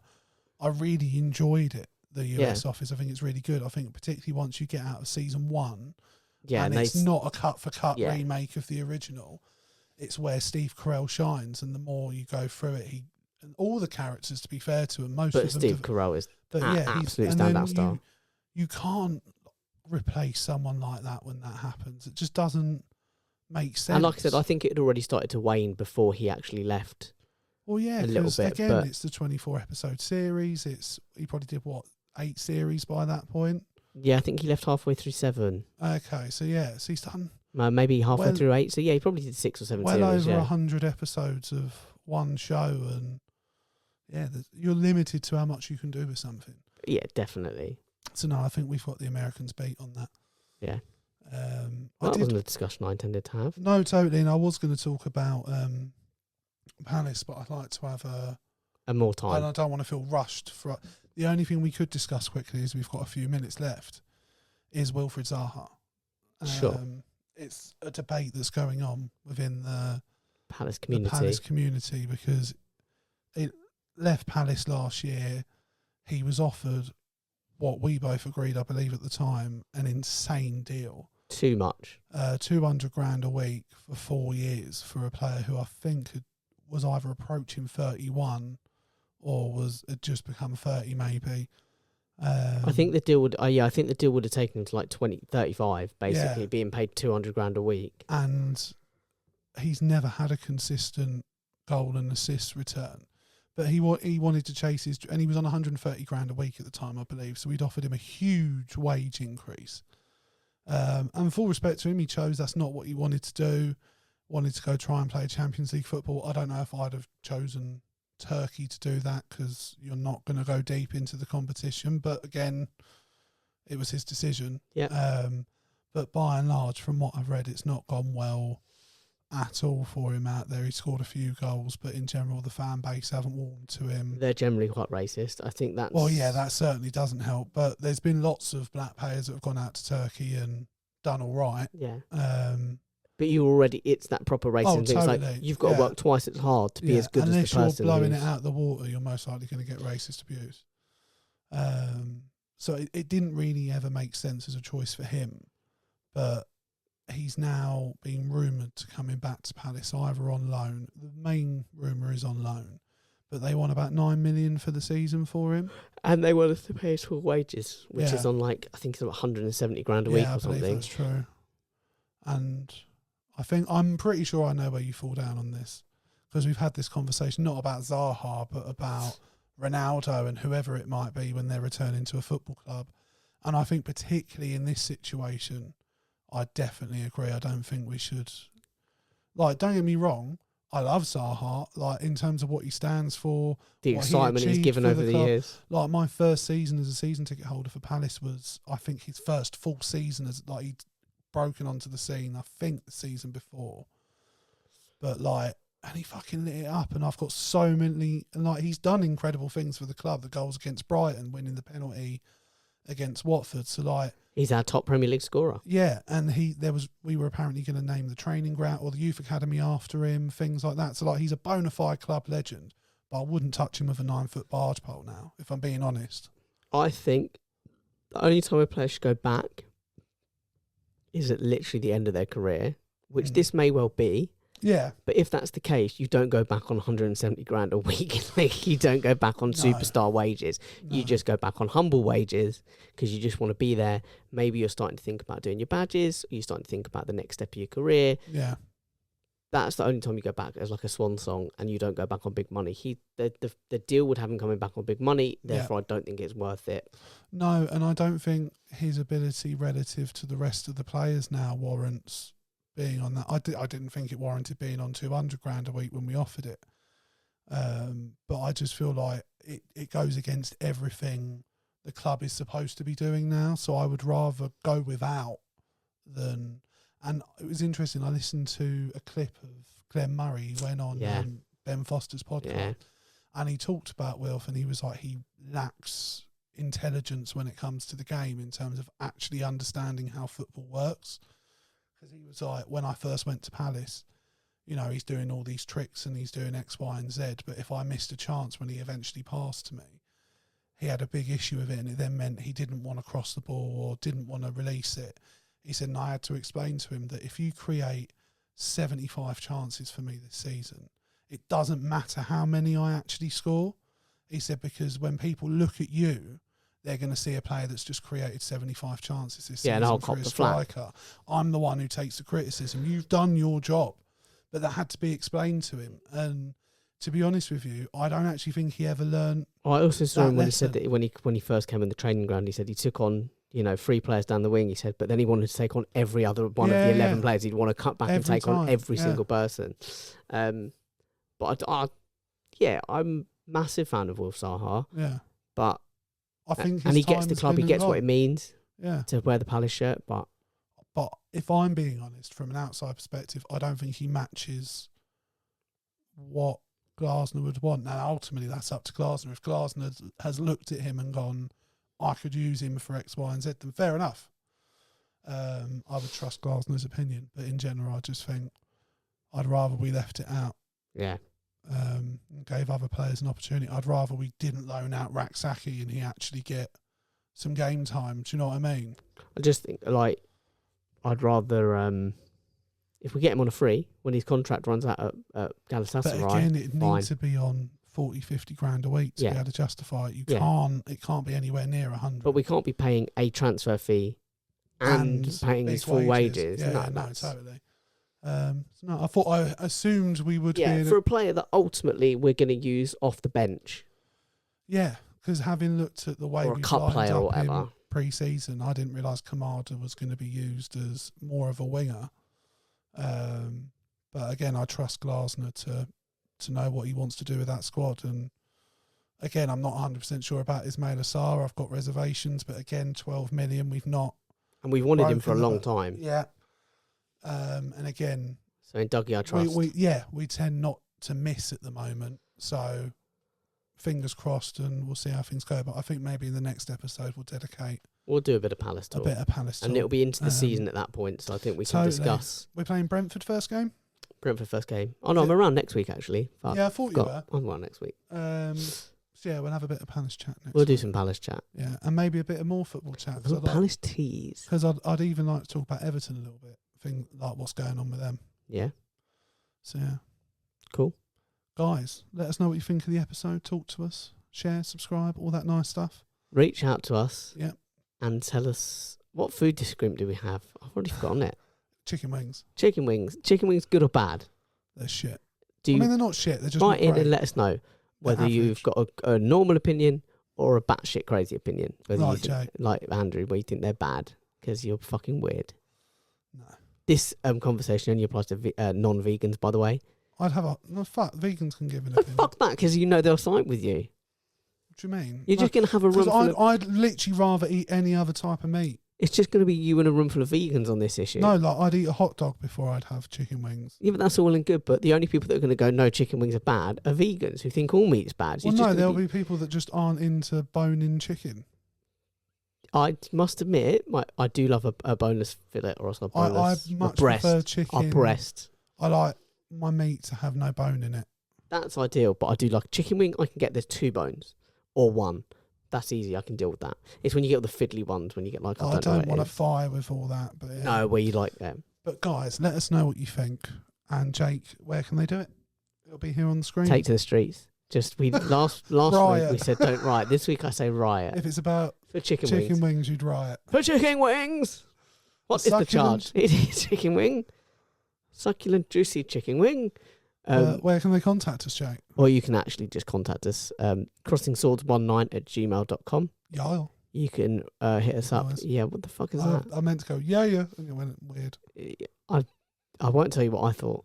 I really enjoyed it. The US Office, I think it's really good. I think particularly once you get out of season 1, and it's not a cut for cut remake of the original. It's where Steve Carell shines, and the more you go through it, and all the characters, to be fair to him, most of them. Steve Carell is absolute standout star. You can't replace someone like that when that happens. It just doesn't make sense. And like I said, I think it had already started to wane before he actually left. Well, yeah, because again, it's the 24 episode series. He probably did 8 series by that point. Yeah, I think he left halfway through 7. Okay, so he's done maybe halfway through 8. So yeah, he probably did 6 or 7 series. Well over 100 episodes of one show, and you're limited to how much you can do with something. Yeah, definitely. So no, I think we've got the Americans beat on that. Yeah. That wasn't a discussion I intended to have. No, totally. And I was going to talk about Palace, but I'd like to have a more time. And I don't want to feel rushed. The only thing we could discuss quickly, is we've got a few minutes left, is Wilfried Zaha. Sure. It's a debate that's going on within the Palace community. The Palace community, because it left Palace last year. He was offered what we both agreed, I believe at the time, an insane deal. Too much. 200 grand a week for 4 years for a player who I think was either approaching 31 or had just become 30 maybe. I think the deal would. I think the deal would have taken him to like 35, basically being paid 200 grand a week. And he's never had a consistent goal and assist return. But he wanted to chase and he was on 130 grand a week at the time, I believe. So we'd offered him a huge wage increase. And full respect to him, he chose that's not what he wanted to do. Wanted to go try and play Champions League football. I don't know if I'd have chosen Turkey to do that, because you're not going to go deep into the competition. But again, it was his decision. Yeah. But by and large, from what I've read, it's not gone well at all for him out there. He scored a few goals, but in general, the fan base haven't warmed to him. They're generally quite racist. I think that's... Well, yeah, that certainly doesn't help. But there's been lots of black players that have gone out to Turkey and done all right. Yeah. But it's that proper racism thing. Totally. It's like, you've got to work twice as hard to be as good as the person. Unless you're blowing it out of the water, you're most likely going to get racist abuse. So it didn't really ever make sense as a choice for him. But he's now being rumoured to coming back to Palace, either on loan. The main rumour is on loan. But they want about 9 million for the season for him. And they want us to pay his full wages, which is on I think it's 170 grand a week or something. Yeah, I believe that's true. And I'm pretty sure I know where you fall down on this, because we've had this conversation not about Zaha but about Ronaldo and whoever it might be when they're returning to a football club. And I think particularly in this situation, I definitely agree. I don't think we should... don't get me wrong, I love Zaha, in terms of what he stands for. The excitement he's given over the years. My first season as a season ticket holder for Palace was, I think, his first full season as he'd broken onto the scene, I think the season before. But and he fucking lit it up, and I've got so many, and he's done incredible things for the club. The goals against Brighton, winning the penalty against Watford. So he's our top Premier League scorer. Yeah, and we were apparently going to name the training ground or the youth academy after him, things like that. So he's a bona fide club legend, but I wouldn't touch him with a 9-foot barge pole now, if I'm being honest. I think the only time a player should go back is at literally the end of their career, which this may well be. Yeah. But if that's the case, you don't go back on 170 grand a week. Like, you don't go back on superstar wages. No. You just go back on humble wages because you just want to be there. Maybe you're starting to think about doing your badges, or you're starting to think about the next step of your career. Yeah. That's the only time you go back as like a swan song, and you don't go back on big money. The deal would have him coming back on big money. Therefore, I don't think it's worth it. No, and I don't think his ability relative to the rest of the players now warrants being on that. I didn't think it warranted being on 200 grand a week when we offered it. But I just feel like it goes against everything the club is supposed to be doing now. So I would rather go without than. And it was interesting. I listened to a clip of Glenn Murray. He went on Ben Foster's podcast, and he talked about Wilf, and he was like, he lacks intelligence when it comes to the game in terms of actually understanding how football works. Because he was like, when I first went to Palace, you know, he's doing all these tricks and he's doing X, Y, and Z. But if I missed a chance when he eventually passed to me, he had a big issue with it, and it then meant he didn't want to cross the ball or didn't want to release it. He said, and I had to explain to him that if you create 75 chances for me this season, it doesn't matter how many I actually score. He said, because when people look at you, they're going to see a player that's just created 75 chances this season and I'll for cop a the striker. I'm the one who takes the criticism. You've done your job. But that had to be explained to him. And to be honest with you, I don't actually think he ever learned. I also saw him when he lesson. said that when he first came in the training ground, he said he took on, 3 players down the wing, he said, but then he wanted to take on every other one of the 11 players. He'd want to cut back and take on every single person. But I'm massive fan of Wilf Zaha. Yeah. But I think he gets the club, he gets what it means to wear the Palace shirt. But if I'm being honest, from an outside perspective, I don't think he matches what Glasner would want. Now, ultimately, that's up to Glasner. If Glasner has looked at him and gone, I could use him for X, Y, and Z, then fair enough. I would trust Glasner's opinion. But in general, I just think I'd rather we left it out. Yeah. Gave other players an opportunity. I'd rather we didn't loan out Raksaki and he actually get some game time. Do you know what I mean? I just think, I'd rather, if we get him on a free, when his contract runs out at Galatasaray, but again, it needs to be on 40, 50 grand a week to be able to justify it. It can't be anywhere near 100. But we can't be paying a transfer fee and paying his full wages. Yeah, totally. I assumed we would be for a player that ultimately we're going to use off the bench. Yeah, because having looked at the way or a cup player or whatever pre-season, I didn't realise Kamada was going to be used as more of a winger. But again, I trust Glasner to know what he wants to do with that squad. And again, I'm not 100% sure about Ismail Assar. I've got reservations, but again, 12 million, we've wanted him for a long time. Yeah. And again, so in Dougie, I trust. We tend not to miss at the moment. So fingers crossed, and we'll see how things go. But I think maybe in the next episode we'll do a bit of Palace talk. And it'll be into the season at that point, so I think we can discuss. We're playing Brentford first game? Brentford first game. Oh no, I'm around next week actually. Yeah, I thought you were. I'm around next week. So yeah, we'll have a bit of Palace chat next We'll week. do some Palace chat. Yeah, and maybe a bit of more football chat. Palace tease. Because I'd even like to talk about Everton a little bit. Like what's going on with them. Yeah. So yeah. Cool. Guys, let us know what you think of the episode. Talk to us. Share, subscribe, all that nice stuff. Reach out to us. Yeah. And tell us, what food disagreement do we have? I've already forgotten it. Chicken wings. Chicken wings, good or bad? They're shit. They're not shit. They're just write in and let us know whether you've got a normal opinion or a batshit crazy opinion. Whether like Andrew, where you think they're bad because you're fucking weird. No. This conversation only applies to non-vegans, by the way. I'd have fuck, vegans can give an opinion. Fuck that, because they'll side with you. What do you mean? You're just going to have a room full I'd literally rather eat any other type of meat. It's just going to be you and a room full of vegans on this issue. No, I'd eat a hot dog before I'd have chicken wings. Yeah, but that's all and good. But the only people that are going to go, no, chicken wings are bad, are vegans who think all meat's bad. Well, no, there'll be people that just aren't into bone-in chicken. I must admit, I do love a boneless fillet or also a boneless I much prefer chicken. A breast. I like my meat to have no bone in it. That's ideal, but I do like chicken wing. I can get there's 2 bones or 1. That's easy. I can deal with that. It's when you get all the fiddly ones, when you get like... I don't want to fire with all that. But yeah. No, where you like them. But guys, let us know what you think. And Jake, where can they do it? It'll be here on the screen. Take to the streets. Just last week we said don't riot. This week I say riot. If it's about for chicken wings, you'd riot. For chicken wings. What is the charge? It is chicken wing. Succulent, juicy chicken wing. Where can they contact us, Jake? Or you can actually just contact us. CrossingSwords19@gmail.com. Yeah. You can hit us up. Yeah, what the fuck is that? I meant to go, yeah, and it went weird. I won't tell you what I thought.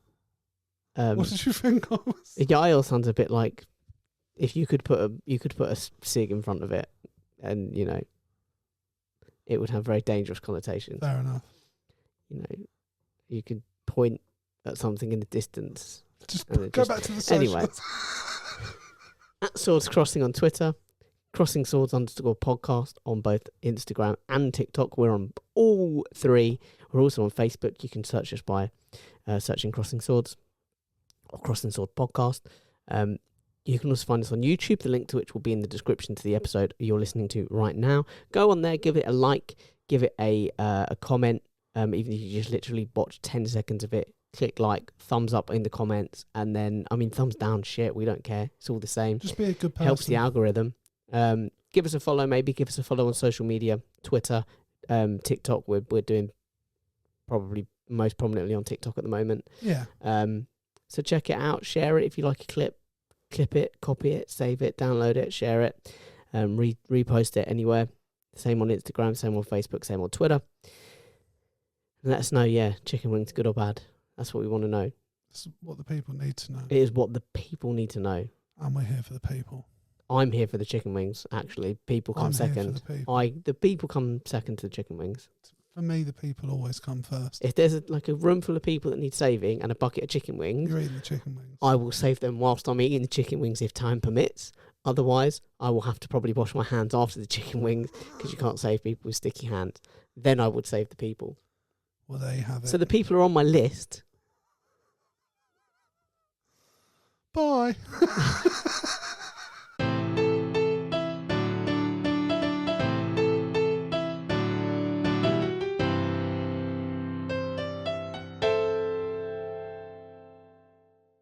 What did you think of us? Yael sounds a bit like if you could put a sig in front of it, and you know, it would have very dangerous connotations. Fair enough. You know, you could point at something in the distance. Just go back to the socials. Anyway, at Swords Crossing on Twitter, CrossingSwords_podcast on both Instagram and TikTok. We're on all three. We're also on Facebook. You can search us by searching Crossing Swords or Crossing Sword Podcast. You can also find us on YouTube, the link to which will be in the description to the episode you're listening to right now. Go on there, give it a like, give it a comment, even if you just literally watch 10 seconds of it. Click like, thumbs up in the comments, and then, thumbs down, shit, we don't care. It's all the same. Just be a good person. Helps the algorithm. Give us a follow, maybe. Give us a follow on social media, Twitter, TikTok. We're doing probably most prominently on TikTok at the moment. Yeah. So check it out, share it if you like a clip it, copy it, save it, download it, share it, repost it anywhere. Same on Instagram, same on Facebook, same on Twitter. And let us know, chicken wings, good or bad. That's what we want to know. It's what the people need to know. It is what the people need to know. And we're here for the people. I'm here for the chicken wings, actually. People come second. The people come second to the chicken wings. For me, the people always come first. If there's a room full of people that need saving and a bucket of chicken wings, you're eating the chicken wings. I will save them whilst I'm eating the chicken wings if time permits. Otherwise, I will have to probably wash my hands after the chicken wings because you can't save people with sticky hands. Then I would save the people. Well, there you have it. So the people are on my list. Bye.